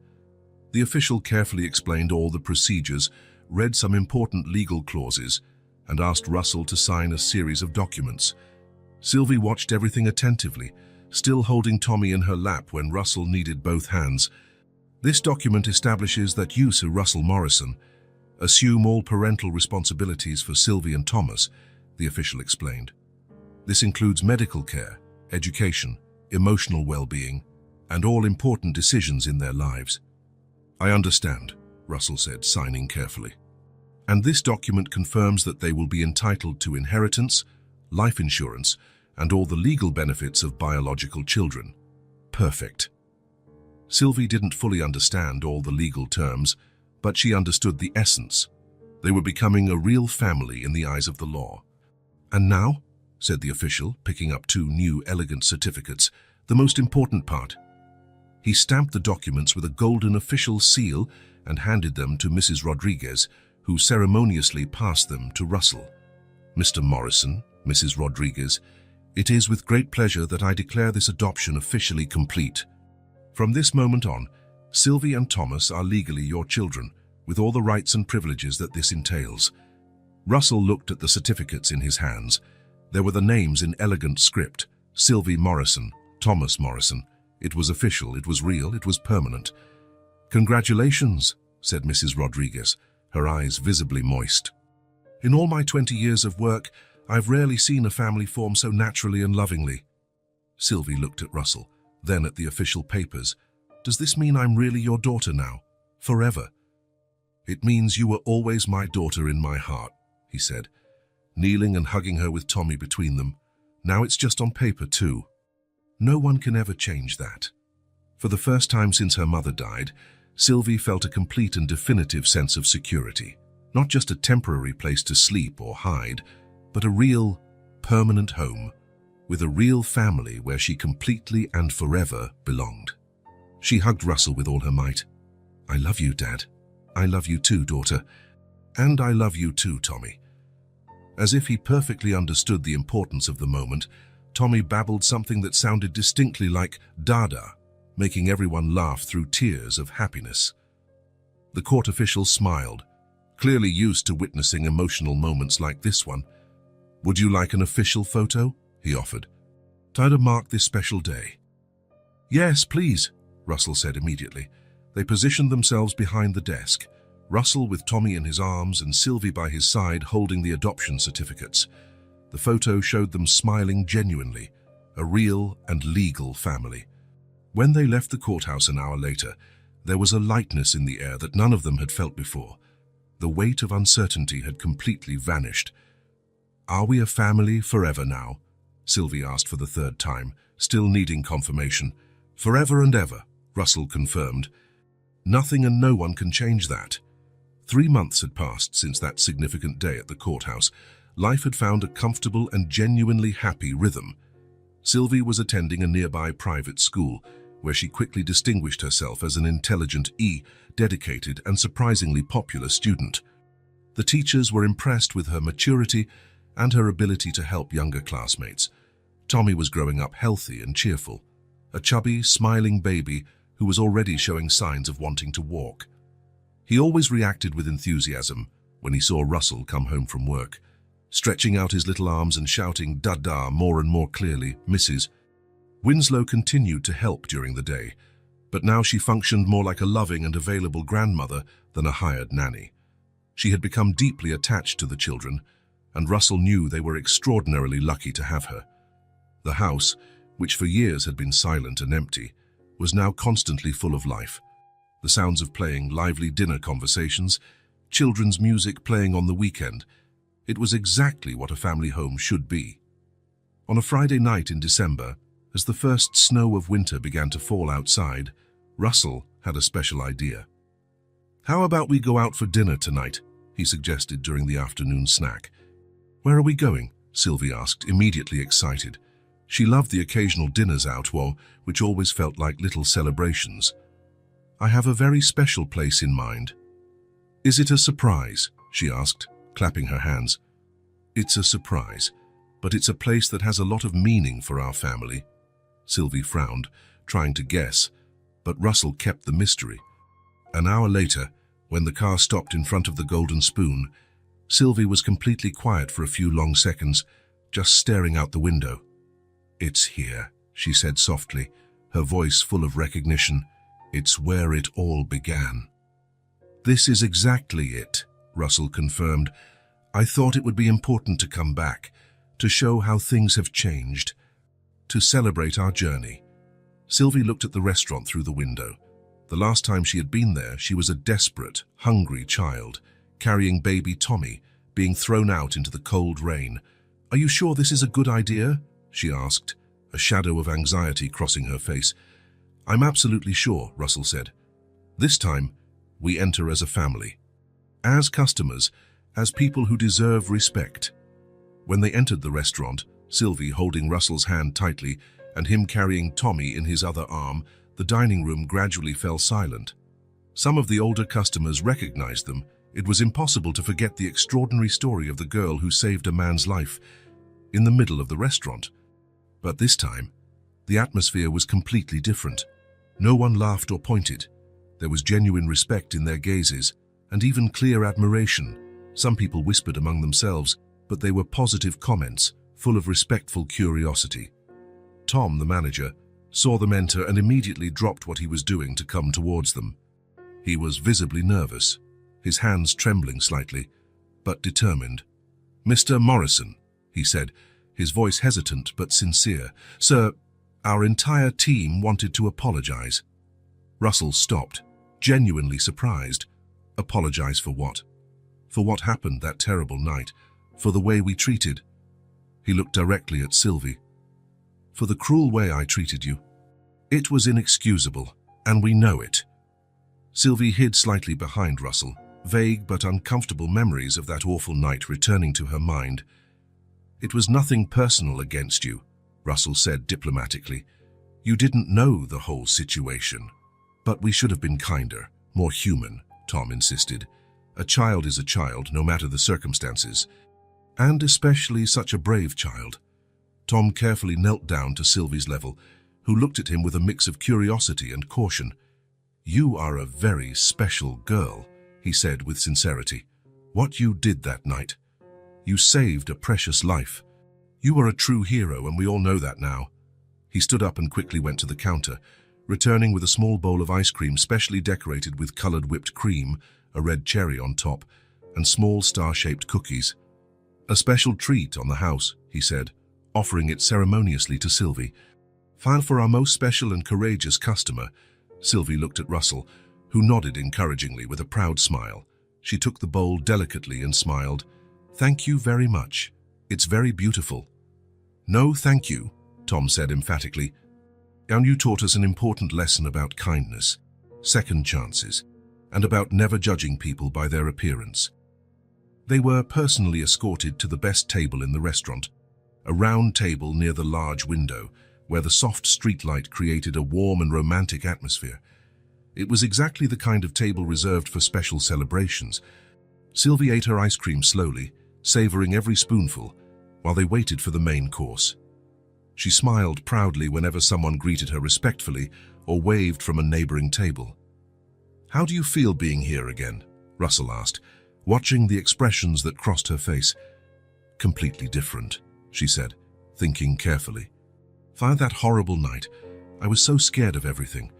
The official carefully explained all the procedures, read some important legal clauses, and asked Russell to sign a series of documents. Sylvie watched everything attentively, still holding Tommy in her lap when Russell needed both hands. "This document establishes that you, Sir Russell Morrison, assume all parental responsibilities for Sylvie and Thomas," the official explained. "This includes medical care, education, emotional well-being, and all important decisions in their lives." "I understand," Russell said, signing carefully. "And this document confirms that they will be entitled to inheritance, life insurance, and all the legal benefits of biological children." Perfect. Sylvie didn't fully understand all the legal terms, but she understood the essence. They were becoming a real family in the eyes of the law. "And now," said the official, picking up two new elegant certificates, "the most important part." He stamped the documents with a golden official seal and handed them to Mrs. Rodriguez, who ceremoniously passed them to Russell. "Mr. Morrison, Mrs. Rodriguez, it is with great pleasure that I declare this adoption officially complete. From this moment on, Sylvie and Thomas are legally your children, with all the rights and privileges that this entails." Russell looked at the certificates in his hands. There were the names in elegant script: Sylvie Morrison, Thomas Morrison. It was official, it was real, it was permanent. "Congratulations," said Mrs. Rodriguez, her eyes visibly moist. "In all my 20 years of work, I've rarely seen a family form so naturally and lovingly." Sylvie looked at Russell, then at the official papers. "Does this mean I'm really your daughter now? Forever?" "It means you were always my daughter in my heart," he said, kneeling and hugging her with Tommy between them. "Now it's just on paper too. No one can ever change that." For the first time since her mother died, Sylvie felt a complete and definitive sense of security. Not just a temporary place to sleep or hide, but a real, permanent home, with a real family where she completely and forever belonged. She hugged Russell with all her might. "I love you, Dad. I love you too, daughter. And I love you too, Tommy." As if he perfectly understood the importance of the moment, Tommy babbled something that sounded distinctly like "Dada," making everyone laugh through tears of happiness. The court official smiled, clearly used to witnessing emotional moments like this one. "Would you like an official photo?" he offered. "Try to mark this special day." "Yes, please," Russell said immediately. They positioned themselves behind the desk, Russell with Tommy in his arms and Sylvie by his side holding the adoption certificates. The photo showed them smiling genuinely, a real and legal family. When they left the courthouse an hour later, there was a lightness in the air that none of them had felt before. The weight of uncertainty had completely vanished. "Are we a family forever now?" Sylvie asked for the third time, still needing confirmation. "Forever and ever," Russell confirmed. "Nothing and no one can change that." 3 months had passed since that significant day at the courthouse. Life had found a comfortable and genuinely happy rhythm. Sylvie was attending a nearby private school, where she quickly distinguished herself as an intelligent, dedicated and surprisingly popular student. The teachers were impressed with her maturity and her ability to help younger classmates. Tommy was growing up healthy and cheerful, a chubby, smiling baby who was already showing signs of wanting to walk. He always reacted with enthusiasm when he saw Russell come home from work, stretching out his little arms and shouting "Dada" more and more clearly. Mrs. Winslow continued to help during the day, but now she functioned more like a loving and available grandmother than a hired nanny. She had become deeply attached to the children, and Russell knew they were extraordinarily lucky to have her. The house, which for years had been silent and empty, was now constantly full of life. The sounds of playing, lively dinner conversations, children's music playing on the weekend. It was exactly what a family home should be. On a Friday night in December, as the first snow of winter began to fall outside, Russell had a special idea. "How about we go out for dinner tonight?" he suggested during the afternoon snack. "Where are we going?" Sylvie asked, immediately excited. She loved the occasional dinners out, which always felt like little celebrations. "I have a very special place in mind." "Is it a surprise?" she asked, clapping her hands. "It's a surprise, but it's a place that has a lot of meaning for our family." Sylvie frowned, trying to guess, but Russell kept the mystery. An hour later, when the car stopped in front of the Golden Spoon, Sylvie was completely quiet for a few long seconds, just staring out the window. "It's here," she said softly, her voice full of recognition. "It's where it all began." "This is exactly it," Russell confirmed. "I thought it would be important to come back, to show how things have changed, to celebrate our journey." Sylvie looked at the restaurant through the window. The last time she had been there, she was a desperate, hungry child, carrying baby Tommy, being thrown out into the cold rain. "Are you sure this is a good idea?" she asked, a shadow of anxiety crossing her face. "I'm absolutely sure," Russell said. "This time, we enter as a family. As customers, as people who deserve respect." When they entered the restaurant, Sylvie holding Russell's hand tightly and him carrying Tommy in his other arm, the dining room gradually fell silent. Some of the older customers recognized them. It was impossible to forget the extraordinary story of the girl who saved a man's life in the middle of the restaurant. But this time, the atmosphere was completely different. No one laughed or pointed. There was genuine respect in their gazes, and even clear admiration. Some people whispered among themselves, but they were positive comments, full of respectful curiosity. Tom, the manager, saw them enter and immediately dropped what he was doing to come towards them. He was visibly nervous, his hands trembling slightly, but determined. "Mr. Morrison," he said, his voice hesitant but sincere. "Sir, our entire team wanted to apologize." Russell stopped, genuinely surprised. Apologize for what? For what happened that terrible night? For the way we treated? He looked directly at Sylvie. "For the cruel way I treated you. It was inexcusable, and we know it." Sylvie hid slightly behind Russell, vague but uncomfortable memories of that awful night returning to her mind. "It was nothing personal against you," Russell said diplomatically. "You didn't know the whole situation. But we should have been kinder, more human," Tom insisted. "A child is a child, no matter the circumstances. And especially such a brave child." Tom carefully knelt down to Sylvie's level, who looked at him with a mix of curiosity and caution. "You are a very special girl," he said with sincerity. "What you did that night. You saved a precious life. You are a true hero, and we all know that now." He stood up and quickly went to the counter, returning with a small bowl of ice cream specially decorated with colored whipped cream, a red cherry on top, and small star-shaped cookies. "A special treat on the house," he said, offering it ceremoniously to Sylvie. "File for our most special and courageous customer." Sylvie looked at Russell, who nodded encouragingly with a proud smile. She took the bowl delicately and smiled. "Thank you very much. It's very beautiful." "No, thank you," Tom said emphatically. "And you taught us an important lesson about kindness, second chances, and about never judging people by their appearance." They were personally escorted to the best table in the restaurant, a round table near the large window, where the soft streetlight created a warm and romantic atmosphere. It was exactly the kind of table reserved for special celebrations. Sylvie ate her ice cream slowly, savoring every spoonful, while they waited for the main course. She smiled proudly whenever someone greeted her respectfully or waved from a neighboring table. "How do you feel being here again?" Russell asked, watching the expressions that crossed her face. "Completely different," she said, thinking carefully. "For that horrible night, I was so scared of everything.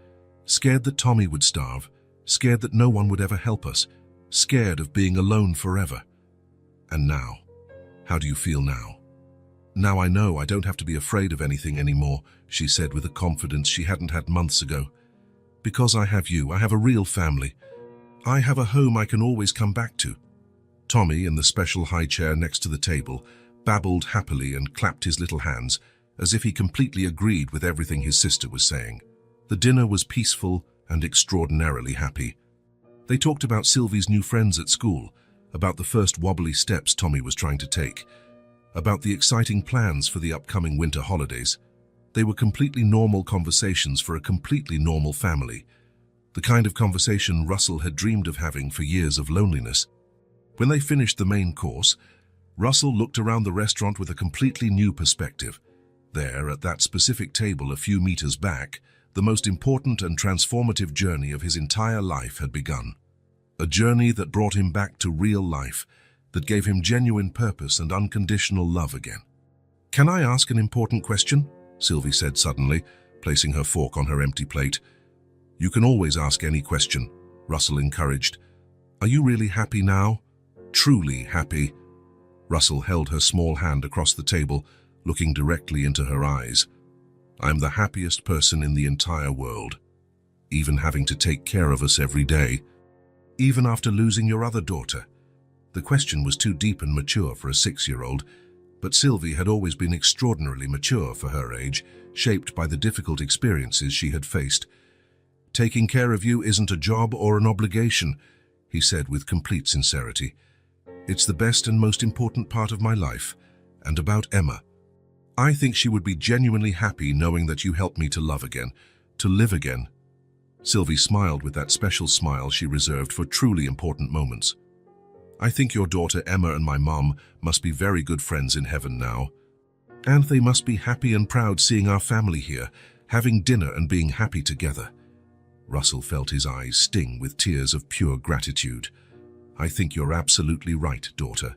Scared that Tommy would starve, scared that no one would ever help us, scared of being alone forever. And now, how do you feel now?" "Now I know I don't have to be afraid of anything anymore," she said with a confidence she hadn't had months ago. "Because I have you, I have a real family. I have a home I can always come back to." Tommy, in the special high chair next to the table, babbled happily and clapped his little hands, as if he completely agreed with everything his sister was saying. The dinner was peaceful and extraordinarily happy. They talked about Sylvie's new friends at school, about the first wobbly steps Tommy was trying to take. about the exciting plans for the upcoming winter holidays. They were completely normal conversations for a completely normal family. The kind of conversation Russell had dreamed of having for years of loneliness. When they finished the main course, Russell looked around the restaurant with a completely new perspective. There, at that specific table a few meters back, the most important and transformative journey of his entire life had begun. A journey that brought him back to real life, that gave him genuine purpose and unconditional love again. "Can I ask an important question?" Sylvie said suddenly, placing her fork on her empty plate. "You can always ask any question," Russell encouraged. "Are you really happy now? Truly happy?" Russell held her small hand across the table, looking directly into her eyes. "I'm the happiest person in the entire world. Even having to take care of us every day. Even after losing your other daughter." The question was too deep and mature for a 6-year-old, but Sylvie had always been extraordinarily mature for her age, shaped by the difficult experiences she had faced. "Taking care of you isn't a job or an obligation," he said with complete sincerity. "It's the best and most important part of my life. And about Emma. I think she would be genuinely happy knowing that you helped me to love again, to live again." Sylvie smiled with that special smile she reserved for truly important moments. "I think your daughter Emma and my mom must be very good friends in heaven now. And they must be happy and proud seeing our family here, having dinner and being happy together." Russell felt his eyes sting with tears of pure gratitude. "I think you're absolutely right, daughter.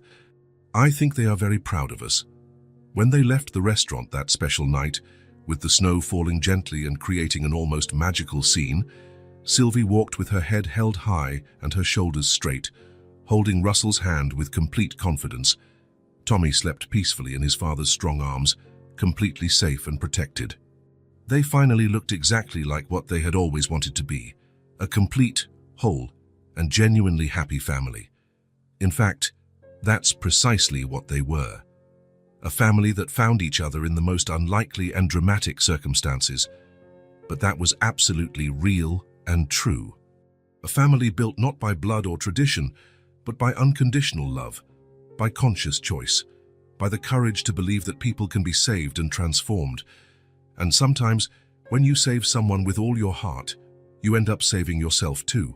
I think they are very proud of us." When they left the restaurant that special night, with the snow falling gently and creating an almost magical scene, Sylvie walked with her head held high and her shoulders straight, holding Russell's hand with complete confidence. Tommy slept peacefully in his father's strong arms, completely safe and protected. They finally looked exactly like what they had always wanted to be, a complete, whole, and genuinely happy family. In fact, that's precisely what they were. A family that found each other in the most unlikely and dramatic circumstances, but that was absolutely real and true. A family built not by blood or tradition, but by unconditional love, by conscious choice, by the courage to believe that people can be saved and transformed. And sometimes, when you save someone with all your heart, you end up saving yourself too.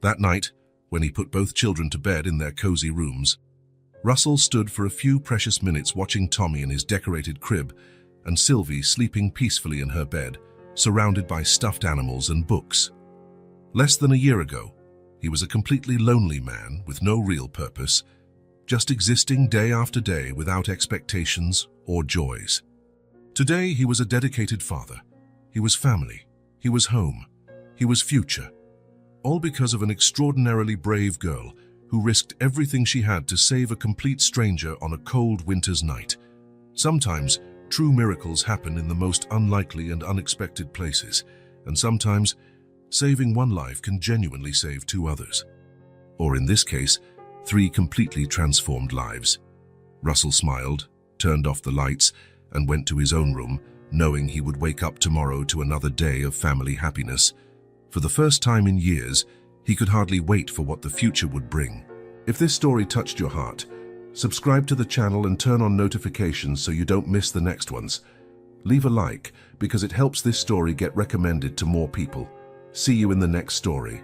That night, when he put both children to bed in their cozy rooms, Russell stood for a few precious minutes watching Tommy in his decorated crib and Sylvie sleeping peacefully in her bed, surrounded by stuffed animals and books. Less than a year ago, he was a completely lonely man with no real purpose, just existing day after day without expectations or joys. Today, he was a dedicated father. He was family. He was home. He was future. All because of an extraordinarily brave girl who risked everything she had to save a complete stranger on a cold winter's night. Sometimes, true miracles happen in the most unlikely and unexpected places, and sometimes, saving one life can genuinely save 2 others. Or in this case, 3 completely transformed lives. Russell smiled, turned off the lights, and went to his own room, knowing he would wake up tomorrow to another day of family happiness. For the first time in years, he could hardly wait for what the future would bring. If this story touched your heart, subscribe to the channel and turn on notifications so you don't miss the next ones. Leave a like because it helps this story get recommended to more people. See you in the next story.